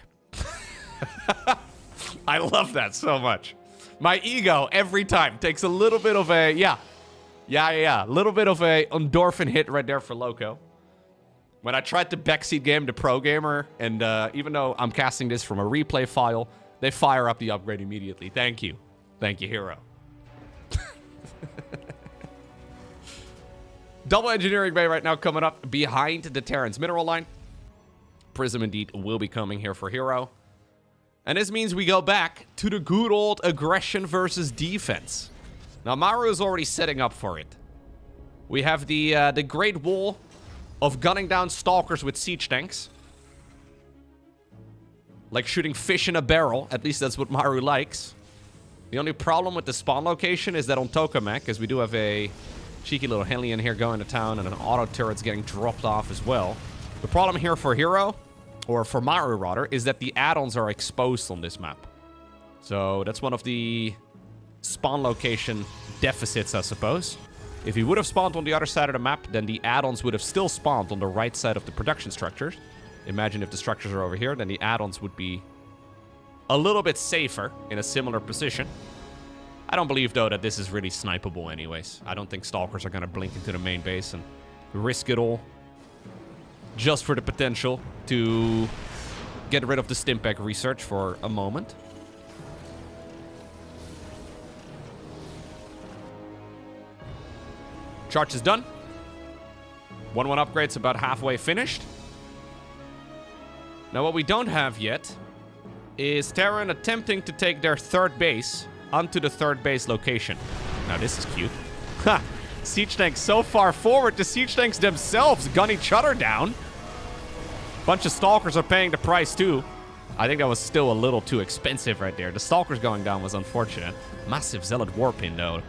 I love that so much. My ego, every time, takes a little bit of a, little bit of a endorphin hit right there for Loco. When I tried to backseat game to Pro Gamer, and even though I'm casting this from a replay file, they fire up the upgrade immediately. Thank you. Thank you, herO. Double engineering bay right now coming up behind the Terran's mineral line. Prism indeed will be coming here for herO. And this means we go back to the good old aggression versus defense. Now, Maru is already setting up for it. We have the Great Wall of gunning down stalkers with siege tanks. Like shooting fish in a barrel. At least that's what Maru likes. The only problem with the spawn location is that on Tokamak, because we do have a cheeky little Hellion here going to town and an auto turret's getting dropped off as well. The problem here for herO, or for Maru rather, is that the add-ons are exposed on this map. So that's one of the spawn location deficits, I suppose. If he would have spawned on the other side of the map, then the add-ons would have still spawned on the right side of the production structures. Imagine if the structures are over here, then the add-ons would be a little bit safer in a similar position. I don't believe, though, that this is really snipeable anyways. I don't think stalkers are going to blink into the main base and risk it all just for the potential to get rid of the Stimpack research for a moment. Charge is done. 1-1 upgrade's about halfway finished. Now, what we don't have yet is Terran attempting to take their third base onto the third base location. Now, this is cute. Ha! Siege tanks so far forward, the siege tanks themselves gun each other down. Bunch of stalkers are paying the price, too. I think that was still a little too expensive right there. The stalkers going down was unfortunate. Massive Zealot Warpin, though.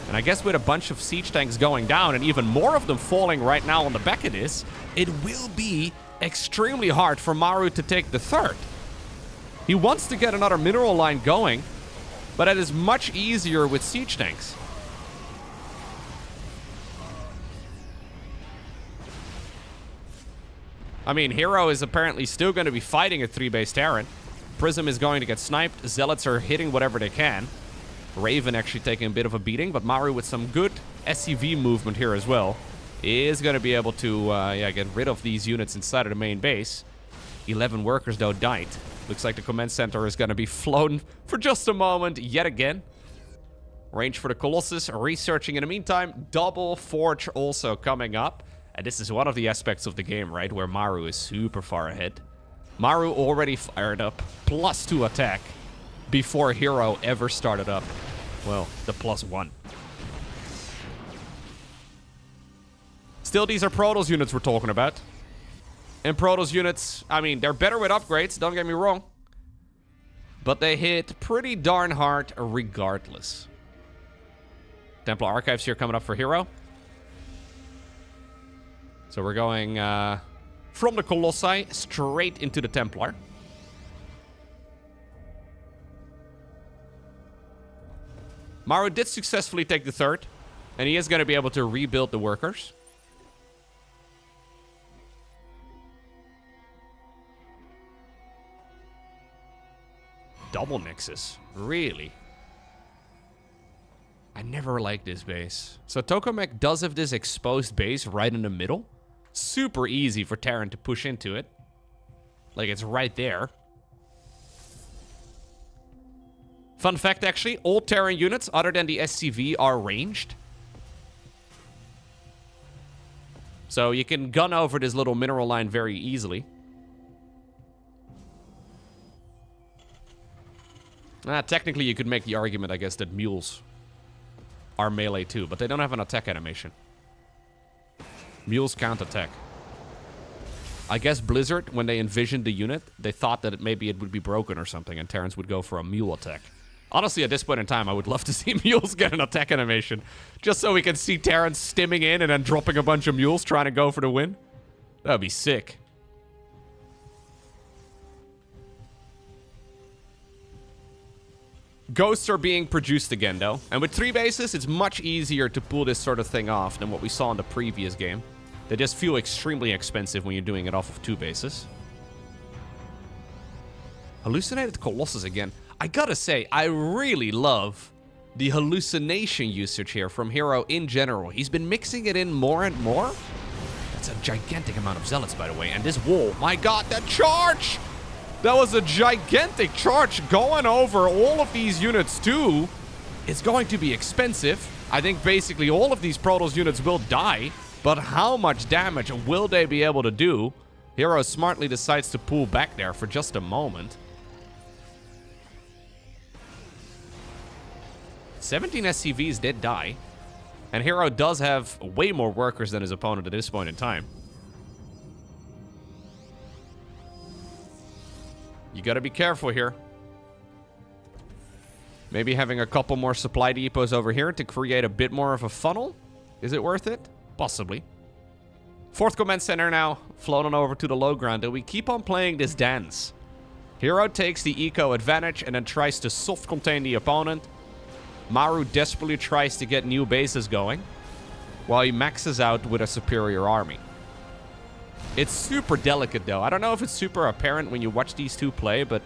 And I guess with a bunch of siege tanks going down and even more of them falling right now on the back of this, it will be extremely hard for Maru to take the third. He wants to get another mineral line going, but it is much easier with siege tanks. I mean, herO is apparently still going to be fighting a 3-base Terran. Prism is going to get sniped. Zealots are hitting whatever they can. Raven actually taking a bit of a beating, but Maru with some good SCV movement here as well is going to be able to get rid of these units inside of the main base. 11 workers, though, died. Looks like the command center is going to be flown for just a moment yet again. Range for the Colossus, researching in the meantime. Double Forge also coming up. And this is one of the aspects of the game, right, where Maru is super far ahead. Maru already fired up +2 attack before herO ever started up, well, the +1. Still, these are Protoss units we're talking about. And Protoss units, I mean, they're better with upgrades, don't get me wrong. But they hit pretty darn hard regardless. Templar Archives here coming up for herO. So we're going from the Colossi straight into the Templar. Maru did successfully take the third, and he is going to be able to rebuild the workers. Double Nexus. Really? I never liked this base. So Tokamak does have this exposed base right in the middle. Super easy for Terran to push into it. Like, it's right there. Fun fact, actually, all Terran units, other than the SCV, are ranged. So you can gun over this little mineral line very easily. Technically, you could make the argument, I guess, that mules are melee too, but they don't have an attack animation. Mules can't attack. I guess Blizzard, when they envisioned the unit, they thought that maybe it would be broken or something, and Terrans would go for a mule attack. Honestly, at this point in time, I would love to see mules get an attack animation, just so we can see Terrans stimming in and then dropping a bunch of mules trying to go for the win. That would be sick. Ghosts are being produced again, though. And with 3 bases, it's much easier to pull this sort of thing off than what we saw in the previous game. They just feel extremely expensive when you're doing it off of 2 bases. Hallucinated Colossus again. I gotta say, I really love the hallucination usage here from herO in general. He's been mixing it in more and more. That's a gigantic amount of zealots, by the way. And this wall, my god, that charge! That was a gigantic charge going over all of these units too. It's going to be expensive. I think basically all of these Protoss units will die. But how much damage will they be able to do? herO smartly decides to pull back there for just a moment. 17 SCVs did die. And herO does have way more workers than his opponent at this point in time. You gotta be careful here. Maybe having a couple more supply depots over here to create a bit more of a funnel. Is it worth it? Possibly. 4th command center now, floating over to the low ground, and we keep on playing this dance. herO takes the eco advantage and then tries to soft contain the opponent. Maru desperately tries to get new bases going, while he maxes out with a superior army. It's super delicate, though. I don't know if it's super apparent when you watch these two play, but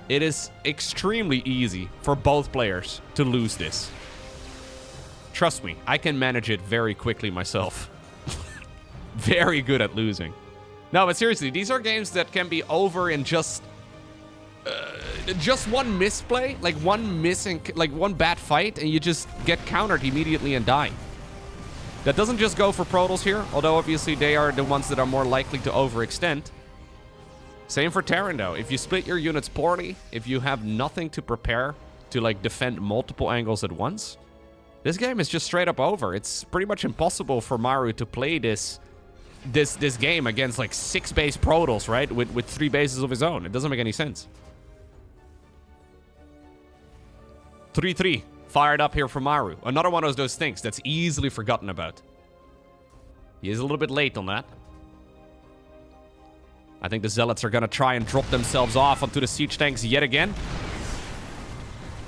it is extremely easy for both players to lose this. Trust me, I can manage it very quickly myself. Very good at losing. No, but seriously, these are games that can be over in just one misplay, like one bad fight, and you just get countered immediately and die. That doesn't just go for Protoss here, although obviously they are the ones that are more likely to overextend. Same for Terran, though. If you split your units poorly, if you have nothing to prepare to like defend multiple angles at once, this game is just straight up over. It's pretty much impossible for Maru to play this game against like 6 base Protoss, right? With 3 bases of his own. It doesn't make any sense. 3-3. Fired up here for Maru. Another one of those things that's easily forgotten about. He is a little bit late on that. I think the Zealots are going to try and drop themselves off onto the siege tanks yet again.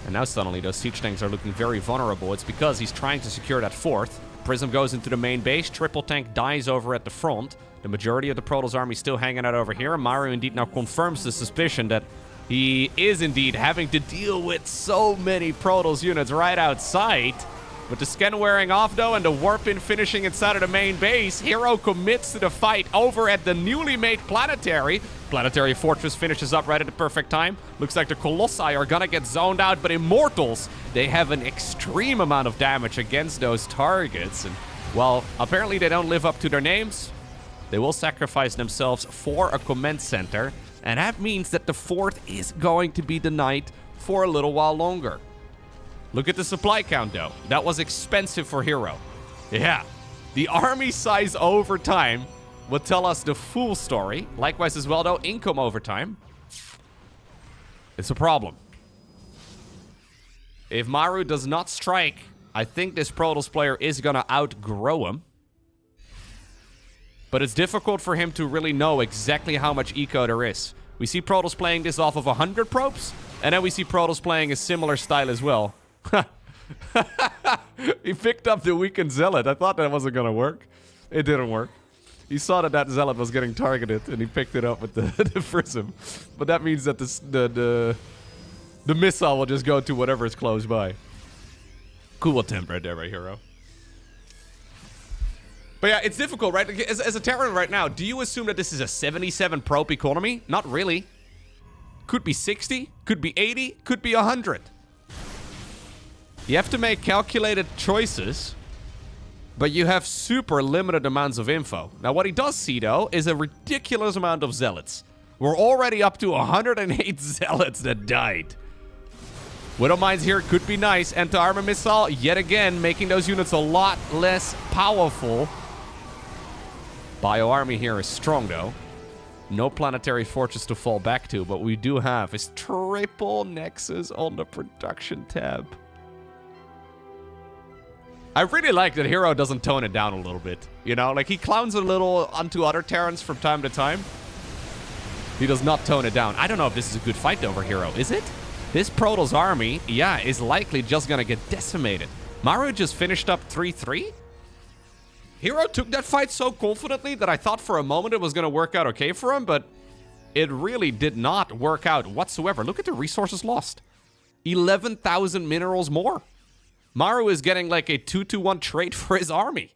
And now suddenly those siege tanks are looking very vulnerable. It's because he's trying to secure that 4th. Prism goes into the main base. Triple tank dies over at the front. The majority of the Protoss army still hanging out over here. Maru indeed now confirms the suspicion that he is indeed having to deal with so many Protoss units right outside. With the scan wearing off, though, and the warp-in finishing inside of the main base, herO commits to the fight over at the newly made planetary. Planetary Fortress finishes up right at the perfect time. Looks like the Colossi are gonna get zoned out, but Immortals, they have an extreme amount of damage against those targets. And, well, apparently they don't live up to their names. They will sacrifice themselves for a command center. And that means that the 4th is going to be denied for a little while longer. Look at the supply count, though. That was expensive for herO. Yeah. The army size over time will tell us the full story. Likewise as well, though, income over time. It's a problem. If Maru does not strike, I think this Protoss player is going to outgrow him. But it's difficult for him to really know exactly how much eco there is. We see Protoss playing this off of 100 probes, and then we see Protoss playing a similar style as well. He picked up the weakened Zealot. I thought that wasn't going to work. It didn't work. He saw that that Zealot was getting targeted, and he picked it up with the Prism. But that means that the missile will just go to whatever is close by. Cool attempt right there by herO. But yeah, it's difficult, right? As a Terran right now, do you assume that this is a 77 probe economy? Not really. Could be 60, could be 80, could be 100. You have to make calculated choices, but you have super limited amounts of info. Now, what he does see, though, is a ridiculous amount of Zealots. We're already up to 108 Zealots that died. Widow Mines here could be nice. Anti-armor missile, yet again, making those units a lot less powerful. Bio army here is strong, though. No planetary fortress to fall back to, but we do have his triple nexus on the production tab. I really like that herO doesn't tone it down a little bit. You know, like he clowns a little onto other Terrans from time to time. He does not tone it down. I don't know if this is a good fight over herO. Is it? This Protoss army, yeah, is likely just gonna get decimated. Maru just finished up 3-3. herO took that fight so confidently that I thought for a moment it was gonna work out okay for him, but it really did not work out whatsoever. Look at the resources lost. 11,000 minerals more. Maru is getting like a 2-1 trade for his army.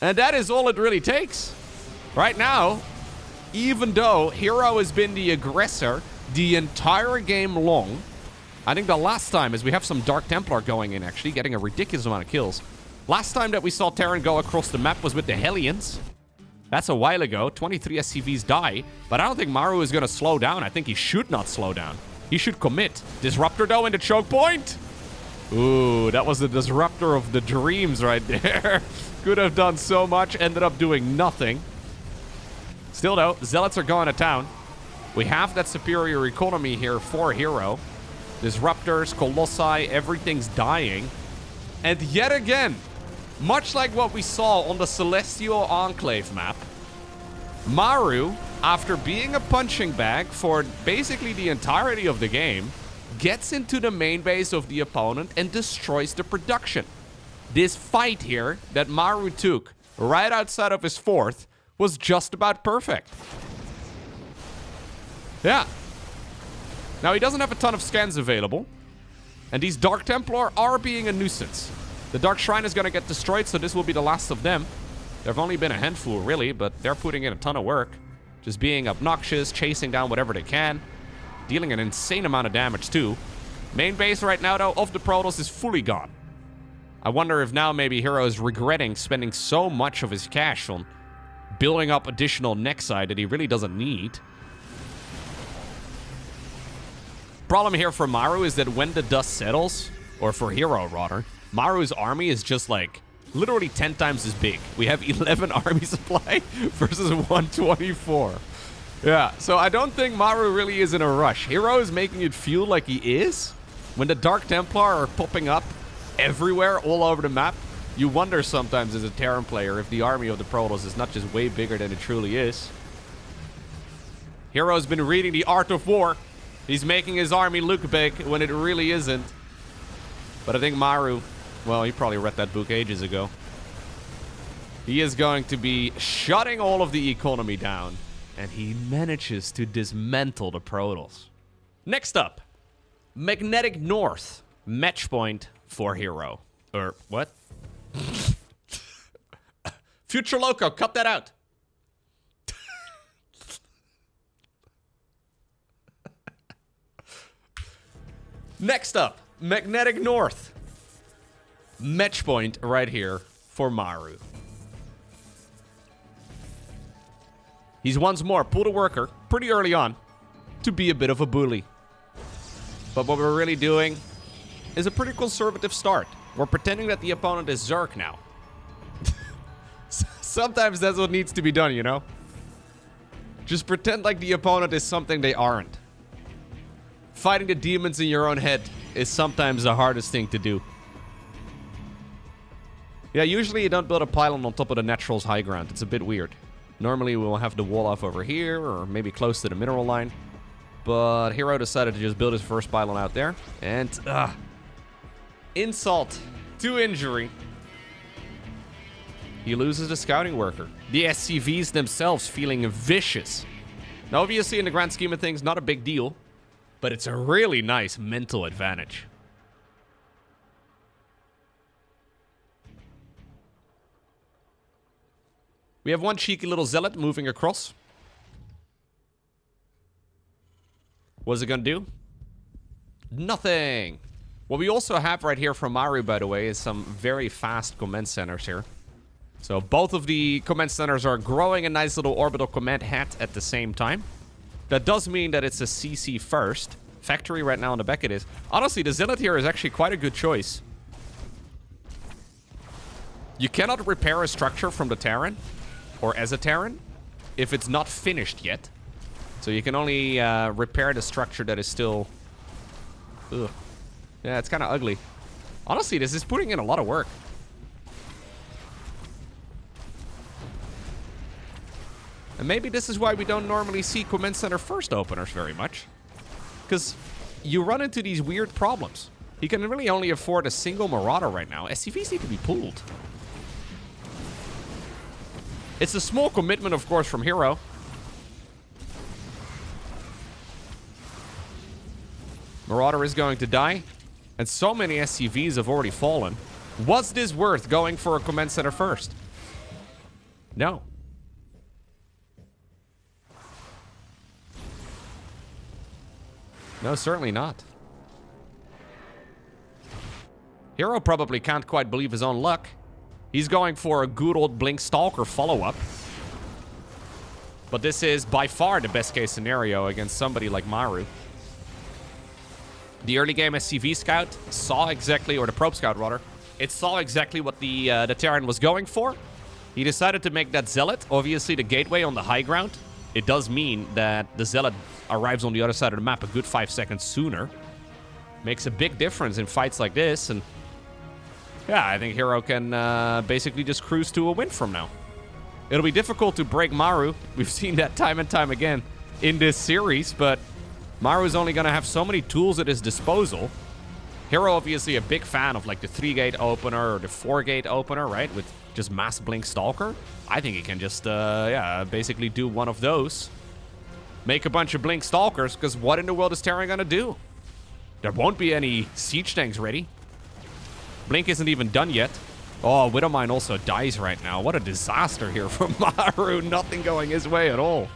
And that is all it really takes. Right now, even though herO has been the aggressor the entire game long, I think the last time, as we have some Dark Templar going in, actually, getting a ridiculous amount of kills. Last time that we saw Terran go across the map was with the Hellions. That's a while ago. 23 SCVs die, but I don't think Maru is going to slow down. I think he should not slow down. He should commit. Disruptor, though, in the choke point. Ooh, that was the disruptor of the dreams right there. Could have done so much, ended up doing nothing. Still though, Zealots are going to town. We have that superior economy here for herO. Disruptors, Colossi, everything's dying. And yet again, much like what we saw on the Celestial Enclave map, Maru, after being a punching bag for basically the entirety of the game, gets into the main base of the opponent and destroys the production. This fight here that Maru took right outside of his fourth was just about perfect. Yeah. Now, he doesn't have a ton of scans available. And these Dark Templar are being a nuisance. The Dark Shrine is going to get destroyed, so this will be the last of them. There have only been a handful, really, but they're putting in a ton of work. Just being obnoxious, chasing down whatever they can. Dealing an insane amount of damage, too. Main base right now, though, of the Protoss is fully gone. I wonder if now maybe herO is regretting spending so much of his cash on building up additional Nexi that he really doesn't need. Problem here for Maru is that when the dust settles, or for herO rather, Maru's army is just like literally 10 times as big. We have 11 army supply versus 124. Yeah, so I don't think Maru really is in a rush. herO is making it feel like he is. When the Dark Templar are popping up everywhere, all over the map, you wonder sometimes as a Terran player if the army of the Protoss is not just way bigger than it truly is. herO's been reading the art of war. He's making his army look big when it really isn't. But I think Maru, well, he probably read that book ages ago. He is going to be shutting all of the economy down. And he manages to dismantle the Protoss. Next up, Magnetic North. Match point for herO. Or what? Future Loco, cut that out. Next up, Magnetic North. Match point right here for Maru. He's once more pulled a worker pretty early on to be a bit of a bully. But what we're really doing is a pretty conservative start. We're pretending that the opponent is Zerg now. Sometimes that's what needs to be done, you know? Just pretend like the opponent is something they aren't. Fighting the demons in your own head is sometimes the hardest thing to do. Yeah, usually you don't build a pylon on top of the natural's high ground. It's a bit weird. Normally we'll have the wall off over here, or maybe close to the mineral line. But herO decided to just build his first pylon out there. And, insult to injury. He loses the scouting worker. The SCVs themselves feeling vicious. Now, obviously, in the grand scheme of things, not a big deal. But it's a really nice mental advantage. We have one cheeky little zealot moving across. What is it gonna do? Nothing. What we also have right here from Maru, by the way, is some very fast command centers here. So both of the command centers are growing a nice little orbital command hat at the same time. That does mean that it's a CC first. Factory right now on the back it is. Honestly, the zealot here is actually quite a good choice. You cannot repair a structure from the Terran, or as a Terran, if it's not finished yet. So you can only repair the structure that is still... Ugh. Yeah, it's kind of ugly. Honestly, this is putting in a lot of work. And maybe this is why we don't normally see command center first openers very much. Because you run into these weird problems. He can really only afford a single Marauder right now. SCVs need to be pooled. It's a small commitment, of course, from herO. Marauder is going to die. And so many SCVs have already fallen. Was this worth going for a command center first? No. No, certainly not. herO probably can't quite believe his own luck. He's going for a good old Blink Stalker follow-up. But this is by far the best case scenario against somebody like Maru. The early game SCV Scout saw exactly, or the Probe Scout rather, it saw exactly what the Terran was going for. He decided to make that Zealot, obviously the gateway on the high ground. It does mean that the Zealot arrives on the other side of the map a good 5 seconds sooner. Makes a big difference in fights like this, and yeah, I think herO can basically just cruise to a win from now. It'll be difficult to break Maru. We've seen that time and time again in this series, but Maru's only going to have so many tools at his disposal. herO obviously a big fan of like the 3-gate opener or the 4-gate opener, right? With just mass blink Stalker. I think he can just, yeah, basically do one of those. Make a bunch of blink Stalkers, because what in the world is Terran going to do? There won't be any siege tanks ready. Blink isn't even done yet. Oh, Widowmine also dies right now. What a disaster here from Maru. Nothing going his way at all.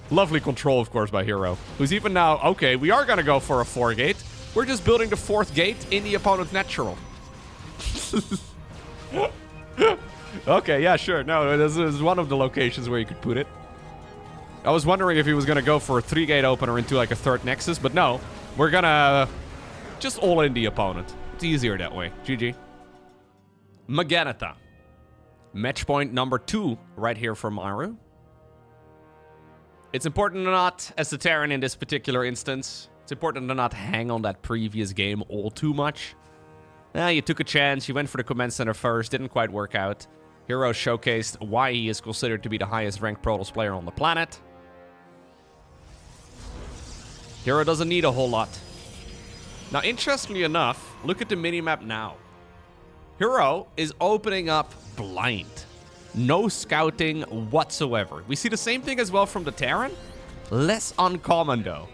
Lovely control, of course, by herO. Who's even now, okay, we are going to go for a 4-gate. We're just building the 4th gate in the opponent's natural. Okay, yeah, sure. No, this is one of the locations where you could put it. I was wondering if he was going to go for a 3-gate opener into like a 3rd Nexus, but no. We're going to just all in the opponent. It's easier that way. GG. Maganata. Match point number 2 right here for Maru. It's important to not, as the Terran in this particular instance, it's important to not hang on that previous game all too much. You took a chance, you went for the command center first, didn't quite work out. herO showcased why he is considered to be the highest ranked Protoss player on the planet. herO doesn't need a whole lot. Now, interestingly enough, look at the minimap now. herO is opening up blind. No scouting whatsoever. We see the same thing as well from the Terran. Less uncommon, though.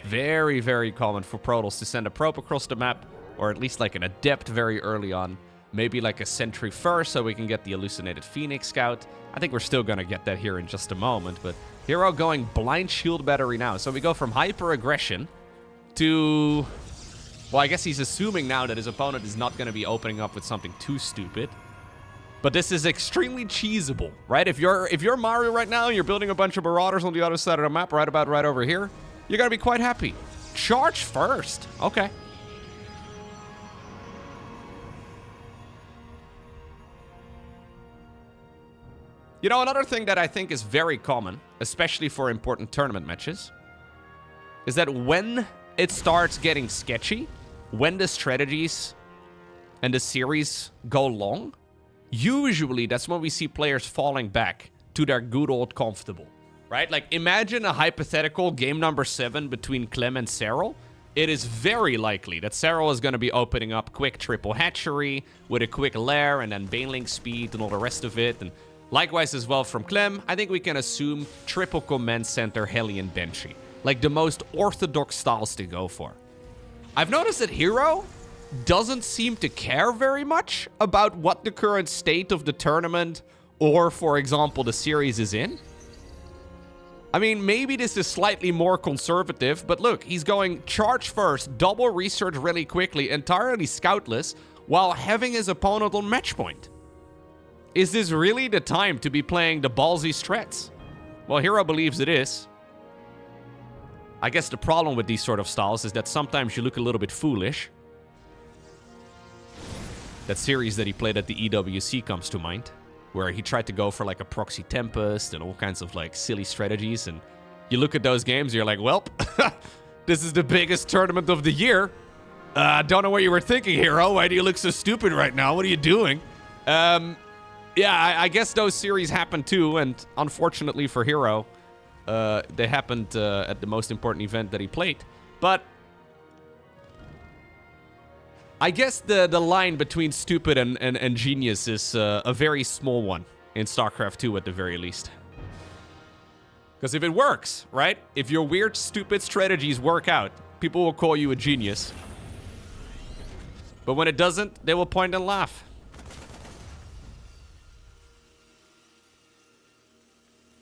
Very, very common for Protoss to send a probe across the map, or at least like an adept very early on. Maybe like a sentry first, so we can get the hallucinated Phoenix Scout. I think we're still going to get that here in just a moment, but herO going blind shield battery now. So we go from hyper-aggression to... Well, I guess he's assuming now that his opponent is not going to be opening up with something too stupid. But this is extremely cheesable, right? If you're Maru right now, you're building a bunch of Marauders on the other side of the map, right about right over here, you're going to be quite happy. Charge first. Okay. You know, another thing that I think is very common, especially for important tournament matches, is that when it starts getting sketchy, when the strategies and the series go long, usually that's when we see players falling back to their good old comfortable, right? Like, imagine a hypothetical game number 7 between Clem and StarCraft. It is very likely that StarCraft is going to be opening up quick triple hatchery with a quick lair and then Banelink speed and all the rest of it. And likewise as well from Clem, I think we can assume triple command center Hellion Banshee. Like the most orthodox styles to go for. I've noticed that herO doesn't seem to care very much about what the current state of the tournament or, for example, the series is in. I mean, maybe this is slightly more conservative, but look, he's going charge first, double research really quickly, entirely scoutless, while having his opponent on match point. Is this really the time to be playing the ballsy strats? Well, herO believes it is. I guess the problem with these sort of styles is that sometimes you look a little bit foolish. That series that he played at the EWC comes to mind, where he tried to go for like a Proxy Tempest and all kinds of like silly strategies, and you look at those games and you're like, well, this is the biggest tournament of the year. Don't know what you were thinking, herO. Why do you look so stupid right now? What are you doing? Yeah, I guess those series happen too, and unfortunately for herO, they happened at the most important event that he played. But I guess the line between stupid and genius is a very small one in StarCraft 2 at the very least. Because if it works, right? If your weird, stupid strategies work out, people will call you a genius. But when it doesn't, they will point and laugh.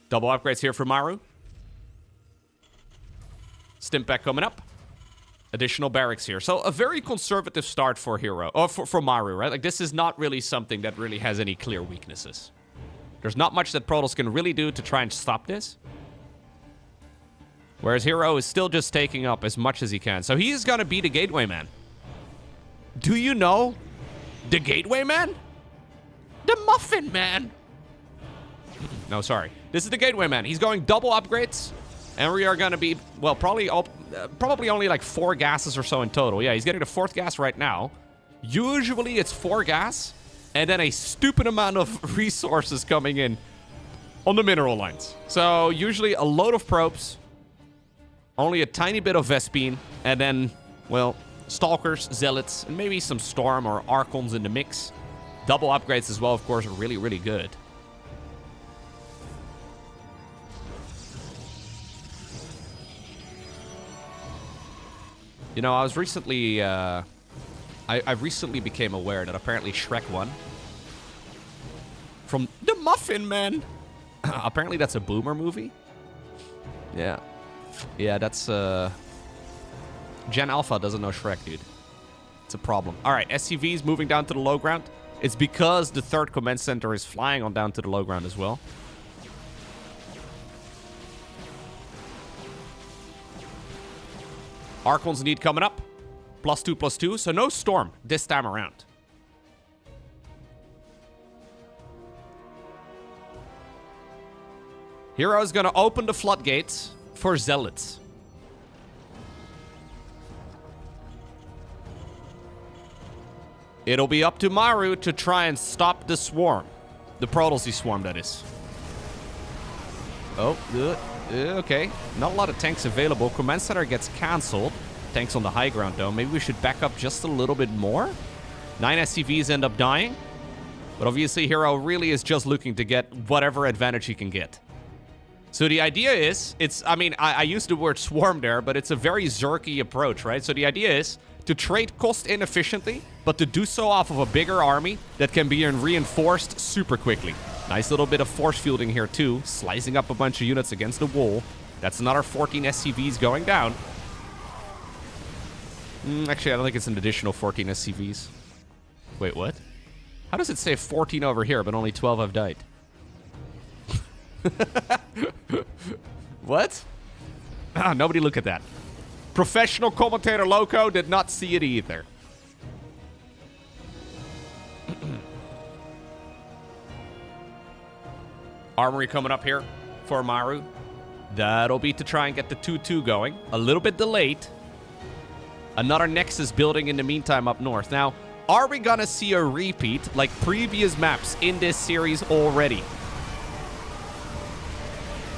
Double upgrades here for Maru. Stimpak coming up. Additional barracks here. So a very conservative start for herO, or for Maru, right? Like, this is not really something that really has any clear weaknesses. There's not much that Protoss can really do to try and stop this. Whereas herO is still just taking up as much as he can. So he is going to be the gateway man. Do you know the gateway man? The muffin man. No, sorry. This is the gateway man. He's going double upgrades. And we are going to be, well, probably only like 4 gases or so in total. Yeah, he's getting the 4th gas right now. Usually it's 4 gas. And then a stupid amount of resources coming in on the mineral lines. So usually a load of probes. Only a tiny bit of Vespene. And then, well, Stalkers, Zealots, and maybe some Storm or Archons in the mix. Double upgrades as well, of course, are really, really good. You know, I was recently, I recently became aware that apparently Shrek 1 from the Muffin Man. Apparently that's a Boomer movie. Yeah. Yeah, that's, Gen Alpha doesn't know Shrek, dude. It's a problem. All right, SCVs moving down to the low ground. It's because the 3rd command center is flying on down to the low ground as well. Archons need coming up. +2/+2. So no Storm this time around. hero's going to open the floodgates for Zealots. It'll be up to Maru to try and stop the swarm. The Protoss swarm, that is. Oh, okay. Not a lot of tanks available. Command center gets cancelled. Tanks on the high ground, though. Maybe we should back up just a little bit more. 9 SCVs end up dying. But obviously, herO really is just looking to get whatever advantage he can get. So the idea is, I mean, I used the word swarm there, but it's a very Zerky approach, right? So the idea is to trade cost inefficiently, but to do so off of a bigger army that can be reinforced super quickly. Nice little bit of force fielding here too, slicing up a bunch of units against the wall. That's another 14 SCVs going down. Actually, I don't think it's an additional 14 SCVs. Wait, what? How does it say 14 over here, but only 12 have died? What? Ah, nobody look at that. Professional commentator Loco did not see it either. Armory coming up here for Maru. That'll be to try and get the 2-2 going. A little bit delayed. Another Nexus building in the meantime up north. Now, are we gonna see a repeat like previous maps in this series already?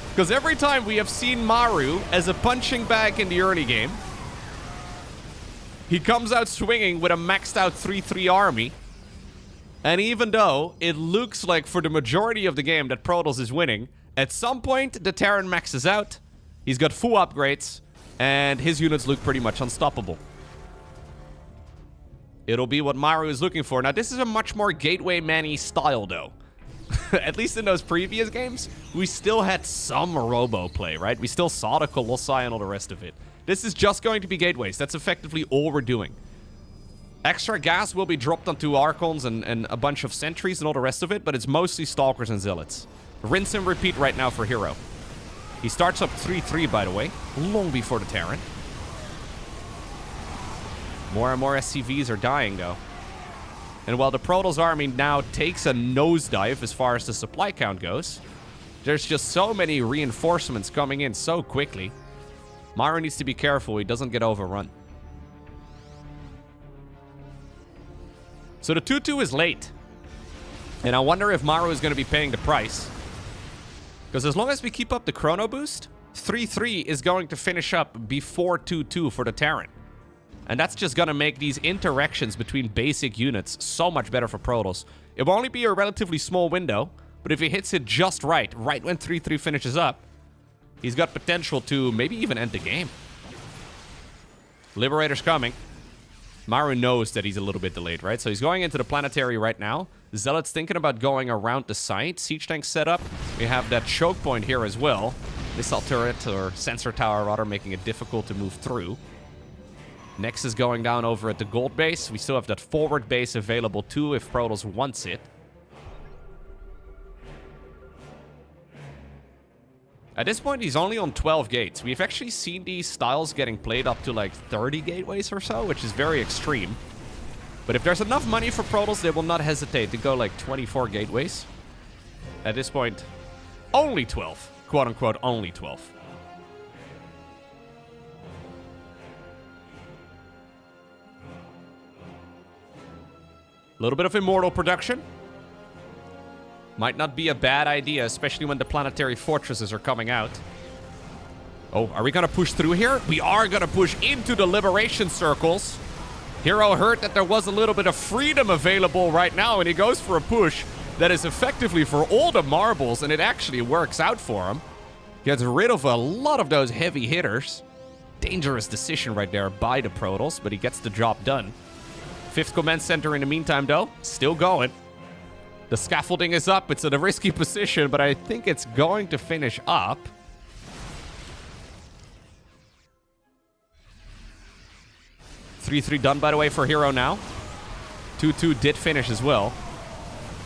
Because every time we have seen Maru as a punching bag in the early game, he comes out swinging with a maxed out 3-3 army. And even though it looks like for the majority of the game that Protoss is winning, at some point the Terran maxes out, he's got full upgrades, and his units look pretty much unstoppable. It'll be what Maru is looking for. Now, this is a much more gateway man-y style, though. At least in those previous games, we still had some robo play, right? We still saw the Colossi and all the rest of it. This is just going to be gateways. That's effectively all we're doing. Extra gas will be dropped onto Archons and a bunch of sentries and all the rest of it, but it's mostly Stalkers and Zealots. Rinse and repeat right now for herO. He starts up 3-3, by the way, long before the Terran. More and more SCVs are dying, though. And while the Protoss army now takes a nosedive as far as the supply count goes, there's just so many reinforcements coming in so quickly. Maru needs to be careful he doesn't get overrun. So the 2-2 is late. And I wonder if Maru is going to be paying the price. Because as long as we keep up the chrono boost, 3-3 is going to finish up before 2-2 for the Terran. And that's just going to make these interactions between basic units so much better for Protoss. It will only be a relatively small window, but if he hits it just right when 3-3 finishes up, he's got potential to maybe even end the game. Liberator's coming. Maru knows that he's a little bit delayed, right? So he's going into the planetary right now. Zealot's thinking about going around the site. Siege tank set up. We have that choke point here as well. Missile turret, or sensor tower rather, making it difficult to move through. Nexus going down over at the gold base. We still have that forward base available too if Protoss wants it. At this point, he's only on 12 gates. We've actually seen these styles getting played up to like 30 gateways or so, which is very extreme. But if there's enough money for Protoss, they will not hesitate to go like 24 gateways. At this point, only 12. Quote unquote, only 12. A little bit of Immortal production. Might not be a bad idea, especially when the planetary fortresses are coming out. Oh, are we gonna push through here? We are gonna push into the liberation circles. herO heard that there was a little bit of freedom available right now, and he goes for a push that is effectively for all the marbles, and it actually works out for him. Gets rid of a lot of those heavy hitters. Dangerous decision right there by the Protoss, but he gets the job done. 5th command center in the meantime, though, still going. The scaffolding is up. It's in a risky position, but I think it's going to finish up. (3-3) done, by the way, for herO now. 2-2 did finish as well.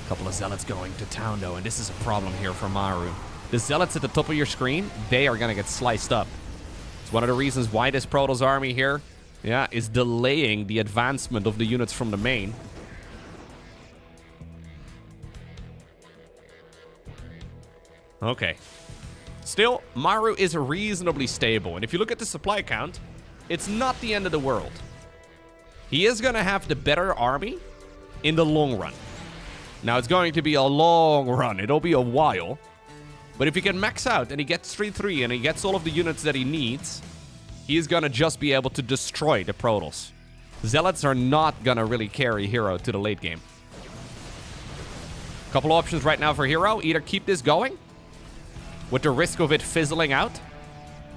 A couple of Zealots going to town, though, and this is a problem here for Maru. The Zealots at the top of your screen, they are going to get sliced up. It's one of the reasons why this Protoss army here, yeah, is delaying the advancement of the units from the main. Okay. Still, Maru is reasonably stable. And if you look at the supply count, it's not the end of the world. He is going to have the better army in the long run. Now, it's going to be a long run. It'll be a while. But if he can max out and he gets 3-3 and he gets all of the units that he needs, he is going to just be able to destroy the Protoss. Zealots are not going to really carry herO to the late game. Couple options right now for herO. Either keep this going, with the risk of it fizzling out,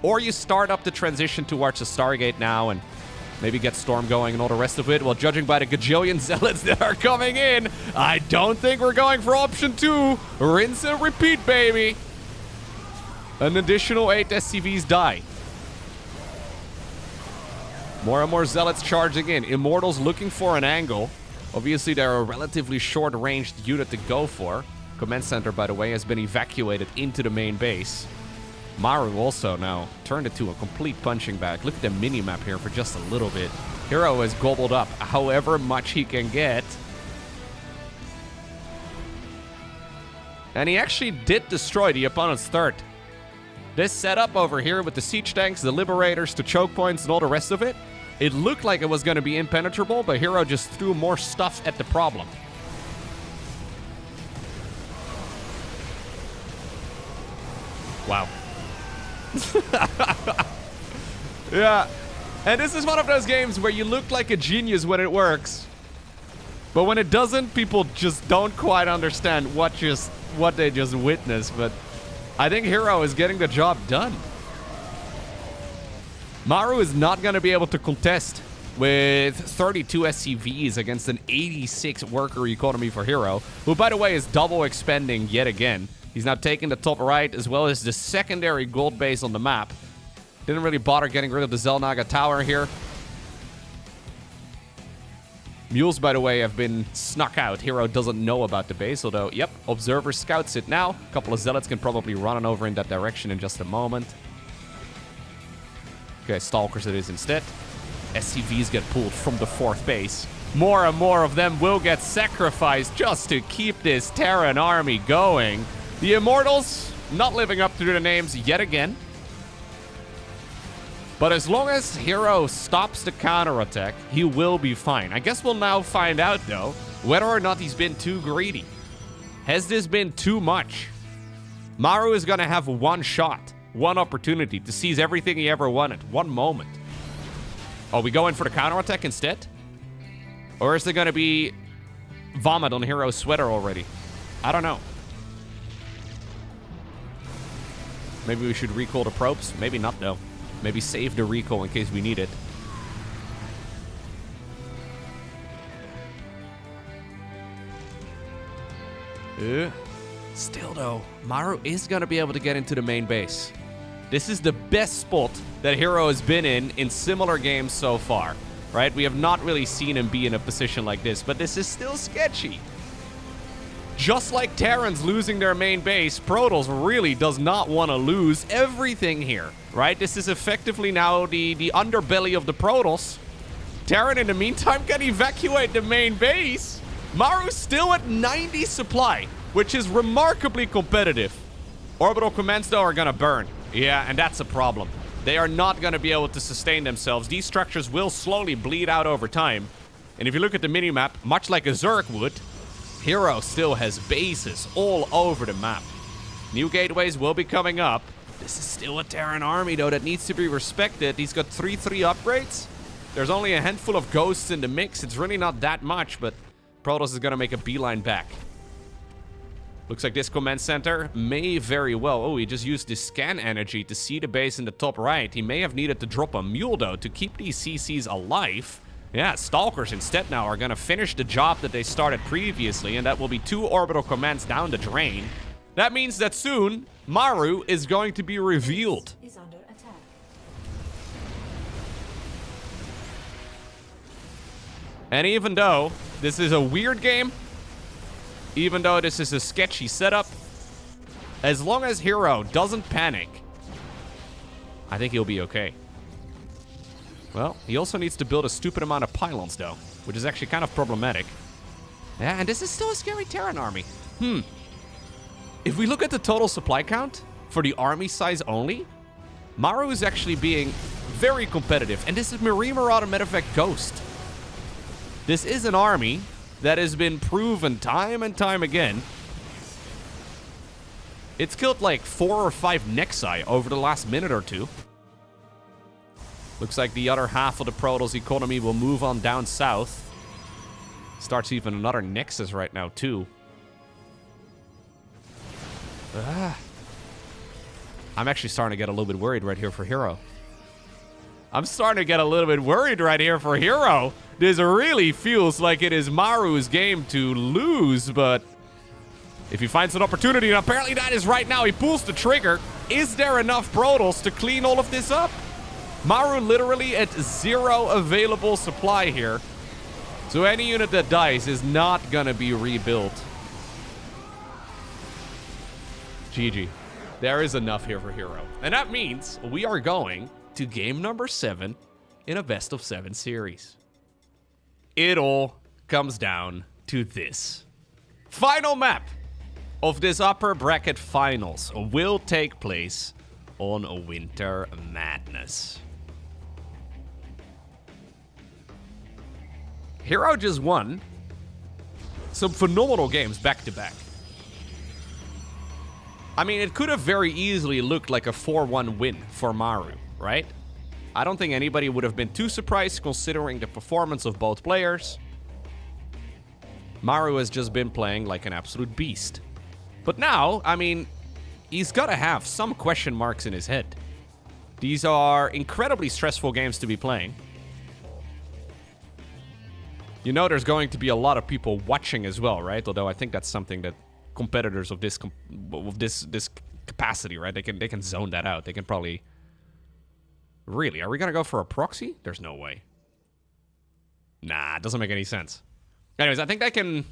or you start up the transition towards the Stargate now and maybe get Storm going and all the rest of it. Well, judging by the gajillion Zealots that are coming in, I don't think we're going for option 2. Rinse and repeat, baby. An additional 8 SCVs die. More and more Zealots charging in. Immortals looking for an angle. Obviously, they're a relatively short-ranged unit to go for. Command center, by the way, has been evacuated into the main base. Maru also now turned it to a complete punching bag. Look at the mini-map here for just a little bit. herO has gobbled up however much he can get. And he actually did destroy the opponent's third. This setup over here with the siege tanks, the liberators, the choke points, and all the rest of it, it looked like it was going to be impenetrable, but herO just threw more stuff at the problem. Wow. Yeah. And this is one of those games where you look like a genius when it works. But when it doesn't, people just don't quite understand what they just witnessed. But I think herO is getting the job done. Maru is not going to be able to contest with 32 SCVs against an 86 worker economy for herO, who, by the way, is double expending yet again. He's now taking the top right as well as the secondary gold base on the map. Didn't really bother getting rid of the Zelnaga tower here. Mules, by the way, have been snuck out. herO doesn't know about the base, although, yep, Observer scouts it now. A couple of Zealots can probably run on over in that direction in just a moment. Okay, Stalkers it is instead. SCVs get pulled from the 4th base. More and more of them will get sacrificed just to keep this Terran army going. The Immortals not living up to their names yet again. But as long as herO stops the counterattack, he will be fine. I guess we'll now find out, though, whether or not he's been too greedy. Has this been too much? Maru is going to have one shot, one opportunity to seize everything he ever wanted. One moment. Oh, we go in for the counterattack instead? Or is there going to be vomit on herO's sweater already? I don't know. Maybe we should recall the probes? Maybe not, though. Maybe save the recall in case we need it. Still, though, Maru is going to be able to get into the main base. This is the best spot that herO has been in similar games so far, right? We have not really seen him be in a position like this, but this is still sketchy. Just like Terrans losing their main base, Protoss really does not want to lose everything here, right? This is effectively now the underbelly of the Protoss. Terran, in the meantime, can evacuate the main base. Maru's still at 90 supply, which is remarkably competitive. Orbital commands, though, are gonna burn. Yeah, and that's a problem. They are not gonna be able to sustain themselves. These structures will slowly bleed out over time. And if you look at the minimap, much like a Zerg would, herO still has bases all over the map. New gateways will be coming up. This is still a Terran army, though, that needs to be respected. He's got 3-3 upgrades. There's only a handful of ghosts in the mix. It's really not that much, but Protoss is gonna make a beeline back. Looks like this command center may very well... Oh, he just used his scan energy to see the base in the top right. He may have needed to drop a mule, though, to keep these CCs alive. Yeah, Stalkers instead now are gonna finish the job that they started previously, and that will be 2 orbital commands down the drain. That means that soon, Maru is going to be revealed. Is under attack. And even though this is a weird game, even though this is a sketchy setup, as long as herO doesn't panic, I think he'll be okay. Well, he also needs to build a stupid amount of pylons, though, which is actually kind of problematic. Yeah, and this is still a scary Terran army. If we look at the total supply count for the army size only, Maru is actually being very competitive. And this is Marine Marauder Medevac Ghost. This is an army that has been proven time and time again. It's killed like 4 or 5 Nexi over the last minute or two. Looks like the other half of the Protoss economy will move on down south. Starts even another Nexus right now, too. I'm actually starting to get a little bit worried right here for herO. I'm starting to get a little bit worried right here for herO. This really feels like it is Maru's game to lose, but if he finds an opportunity, and apparently that is right now, he pulls the trigger. Is there enough Protoss to clean all of this up? Maru literally at 0 available supply here. So any unit that dies is not gonna be rebuilt. GG. There is enough here for herO. And that means we are going to game number 7 in a best of 7 series. It all comes down to this. Final map of this upper bracket finals will take place on Winter Madness. herO just won some phenomenal games back to back. I mean, it could have very easily looked like a 4-1 win for Maru, right? I don't think anybody would have been too surprised considering the performance of both players. Maru has just been playing like an absolute beast. But now, I mean, he's got to have some question marks in his head. These are incredibly stressful games to be playing. You know there's going to be a lot of people watching as well, right? Although I think that's something that competitors of this capacity, right? They can zone that out. They can probably... Really? Are we gonna go for a proxy? There's no way. Nah, it doesn't make any sense. Anyways, I think they can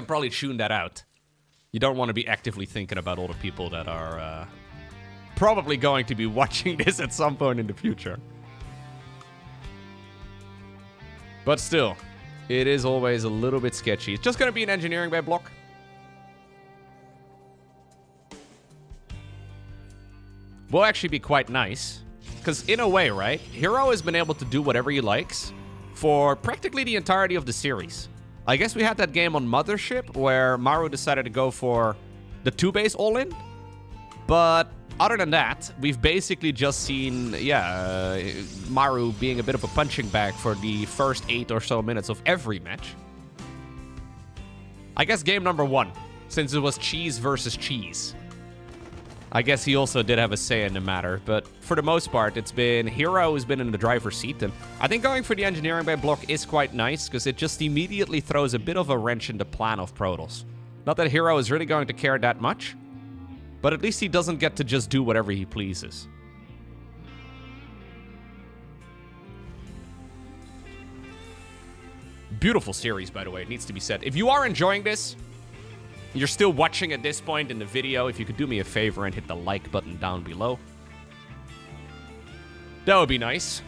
probably tune that out. You don't want to be actively thinking about all the people that are probably going to be watching this at some point in the future. But still, it is always a little bit sketchy. It's just going to be an engineering bay block. Will actually be quite nice. Because in a way, right, herO has been able to do whatever he likes for practically the entirety of the series. I guess we had that game on Mothership where Maru decided to go for the 2-base all-in. But other than that, we've basically just seen, Maru being a bit of a punching bag for the first 8 or so minutes of every match. I guess game number 1, since it was cheese versus cheese. I guess he also did have a say in the matter, but for the most part, it's been herO who's been in the driver's seat, and I think going for the engineering bay block is quite nice, because it just immediately throws a bit of a wrench in the plan of Protoss. Not that herO is really going to care that much, but at least he doesn't get to just do whatever he pleases. Beautiful series, by the way, it needs to be said. If you are enjoying this, you're still watching at this point in the video, if you could do me a favor and hit the like button down below. That would be nice.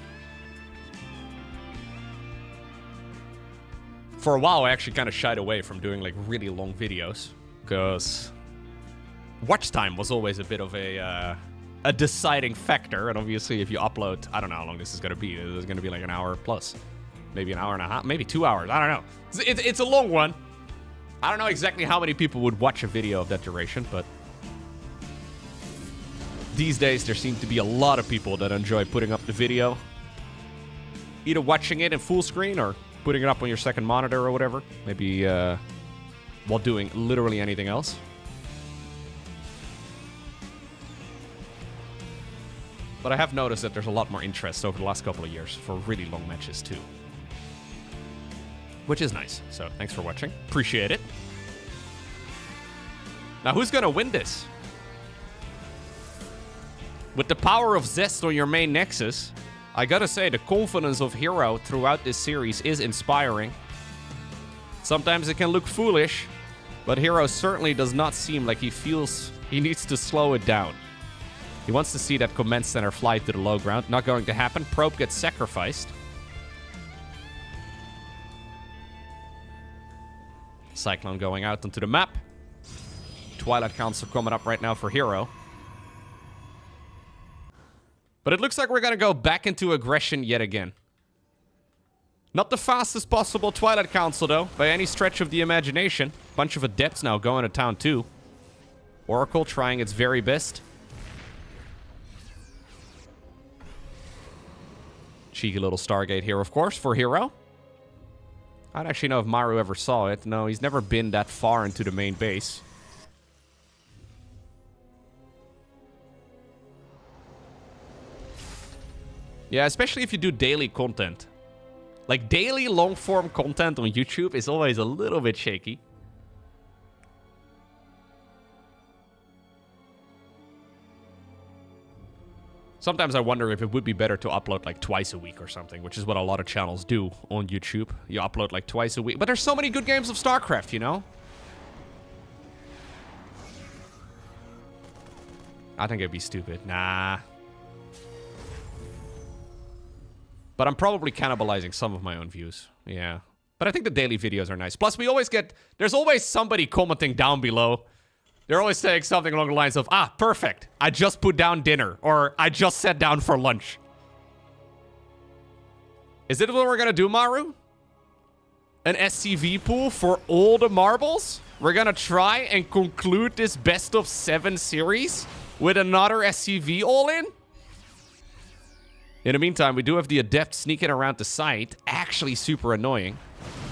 For a while, I actually kind of shied away from doing, like, really long videos. Because watch time was always a bit of a deciding factor. And obviously, if you upload... I don't know how long this is going to be. It's going to be like an hour plus. Maybe an hour and a half. Maybe 2 hours. I don't know. It's a long one. I don't know exactly how many people would watch a video of that duration, but... These days, there seem to be a lot of people that enjoy putting up the video. Either watching it in full screen or putting it up on your second monitor or whatever. Maybe while doing literally anything else. But I have noticed that there's a lot more interest over the last couple of years for really long matches too. Which is nice. So thanks for watching. Appreciate it. Now who's going to win this? With the power of Zest on your main Nexus, I gotta say the confidence of herO throughout this series is inspiring. Sometimes it can look foolish, but herO certainly does not seem like he feels he needs to slow it down. He wants to see that command center fly to the low ground. Not going to happen. Probe gets sacrificed. Cyclone going out onto the map. Twilight Council coming up right now for herO. But it looks like we're going to go back into aggression yet again. Not the fastest possible Twilight Council, though, by any stretch of the imagination. Bunch of adepts now going to town, too. Oracle trying its very best. Cheeky little Stargate here, of course, for herO. I don't actually know if Maru ever saw it. No, he's never been that far into the main base. Yeah, especially if you do daily content. Like, daily long-form content on YouTube is always a little bit shaky. Sometimes I wonder if it would be better to upload, like, twice a week or something, which is what a lot of channels do on YouTube. You upload, like, twice a week. But there's so many good games of StarCraft, you know? I think it'd be stupid. Nah. But I'm probably cannibalizing some of my own views. Yeah. But I think the daily videos are nice. Plus, we always get... There's always somebody commenting down below. They're always saying something along the lines of, ah, perfect. I just put down dinner. Or, I just sat down for lunch. Is it what we're going to do, Maru? An SCV pool for all the marbles? We're going to try and conclude this best of 7 series with another SCV all-in? In the meantime, we do have the Adept sneaking around the site. Actually super annoying.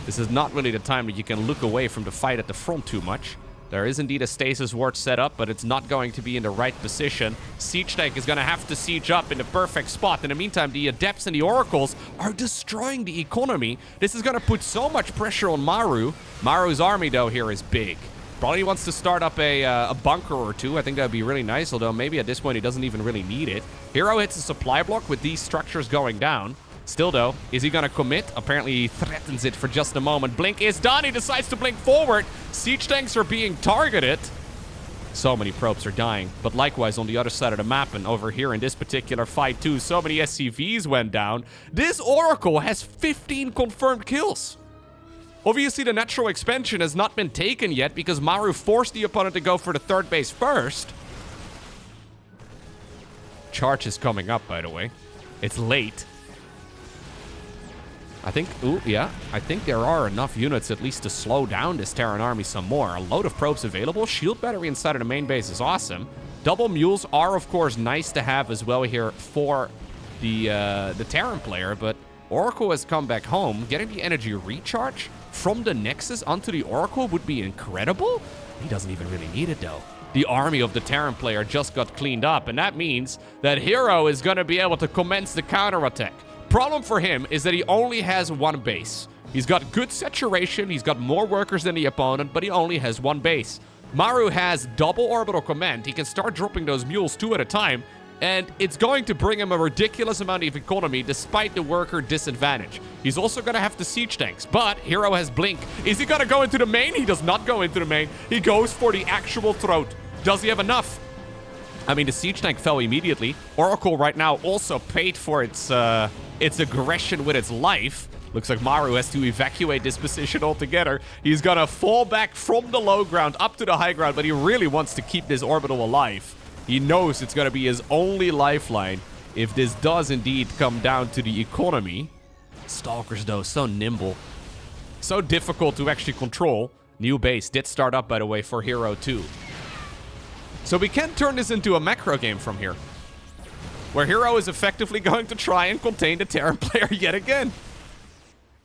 This is not really the time that you can look away from the fight at the front too much. There is indeed a stasis ward set up, but it's not going to be in the right position. Siege Tank is going to have to siege up in the perfect spot. In the meantime, the Adepts and the Oracles are destroying the economy. This is going to put so much pressure on Maru. Maru's army, though, here is big. Probably wants to start up a bunker or two. I think that would be really nice, although maybe at this point he doesn't even really need it. herO hits a supply block with these structures going down. Still, though, is he going to commit? Apparently, he threatens it for just a moment. Blink is done. He decides to blink forward. Siege tanks are being targeted. So many probes are dying. But likewise, on the other side of the map and over here in this particular fight, too, so many SCVs went down. This Oracle has 15 confirmed kills. Obviously, the natural expansion has not been taken yet because Maru forced the opponent to go for the third base first. Charge is coming up, by the way. It's late. I think, ooh, yeah. I think there are enough units at least to slow down this Terran army some more. A load of probes available. Shield battery inside of the main base is awesome. Double mules are, of course, nice to have as well here for the Terran player, but Oracle has come back home. Getting the energy recharge from the Nexus onto the Oracle would be incredible. He doesn't even really need it, though. The army of the Terran player just got cleaned up, and that means that herO is going to be able to commence the counterattack. Problem for him is that he only has one base. He's got good saturation, he's got more workers than the opponent, but he only has one base. Maru has double orbital command. He can start dropping those mules 2 at a time, And it's going to bring him a ridiculous amount of economy despite the worker disadvantage. He's also going to have the siege tanks, but herO has Blink. Is he going to go into the main? He does not go into the main. He goes for the actual throat. Does he have enough? I mean, the siege tank fell immediately. Oracle right now also paid for its aggression with its life. Looks like Maru has to evacuate this position altogether. He's going to fall back from the low ground up to the high ground, but he really wants to keep this orbital alive. He knows it's going to be his only lifeline if this does indeed come down to the economy. Stalkers, though, so nimble. So difficult to actually control. New base did start up, by the way, for herO too. So we can turn this into a macro game from here, where herO is effectively going to try and contain the Terran player yet again.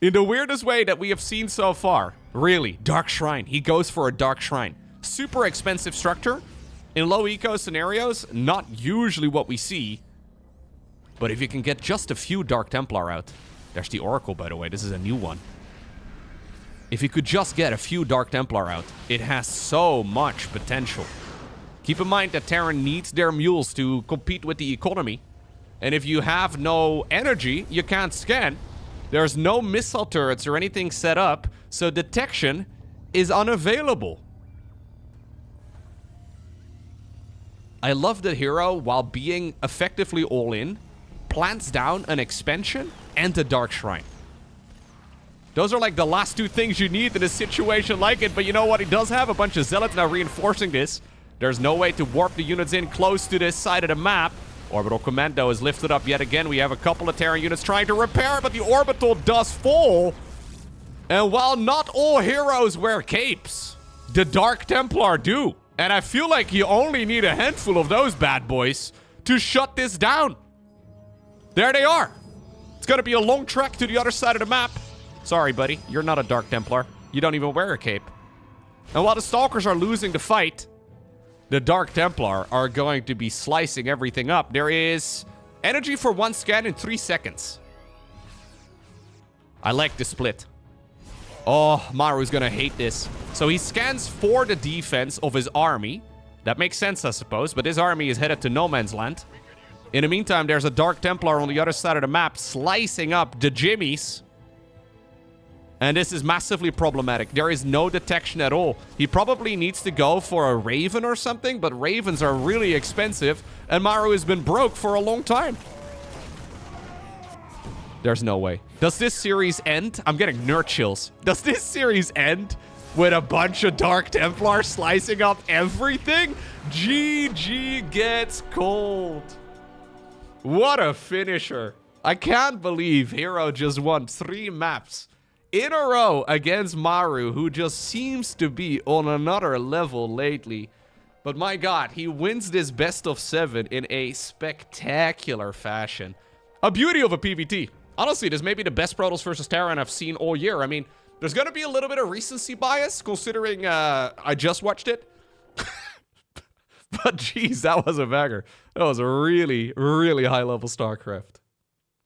In the weirdest way that we have seen so far. Really, Dark Shrine. He goes for a Dark Shrine. Super expensive structure. In low eco scenarios, not usually what we see. But if you can get just a few Dark Templar out. There's the Oracle, by the way. This is a new one. If you could just get a few Dark Templar out, it has so much potential. Keep in mind that Terran needs their mules to compete with the economy. And if you have no energy, you can't scan. There's no missile turrets or anything set up, so detection is unavailable. I love that herO, while being effectively all in, plants down an expansion and a Dark Shrine. Those are like the last two things you need in a situation like it, but you know what? He does have a bunch of zealots now reinforcing this. There's no way to warp the units in close to this side of the map. Orbital Commando is lifted up yet again. We have a couple of Terran units trying to repair it, but the orbital does fall. And while not all heroes wear capes, the Dark Templar do. And I feel like you only need a handful of those bad boys to shut this down. There they are. It's going to be a long trek to the other side of the map. Sorry, buddy. You're not a Dark Templar. You don't even wear a cape. And while the Stalkers are losing the fight, the Dark Templar are going to be slicing everything up. There is energy for one scan in 3 seconds. I like the split. Oh, Maru's gonna hate this. So he scans for the defense of his army. That makes sense, I suppose, but his army is headed to no man's land. In the meantime, there's a Dark Templar on the other side of the map slicing up the Jimmies. And this is massively problematic. There is no detection at all. He probably needs to go for a Raven or something, but Ravens are really expensive, and Maru has been broke for a long time. There's no way. Does this series end? I'm getting nerd chills. Does this series end with a bunch of Dark Templar slicing up everything? GG gets cold. What a finisher. I can't believe herO just won 3 maps in a row against Maru, who just seems to be on another level lately. But my god, he wins this best of 7 in a spectacular fashion. A beauty of a PvT. Honestly, this may be the best Protoss versus Terran I've seen all year. I mean, there's going to be a little bit of recency bias, considering I just watched it. But geez, that was a banger. That was a really, really high-level StarCraft.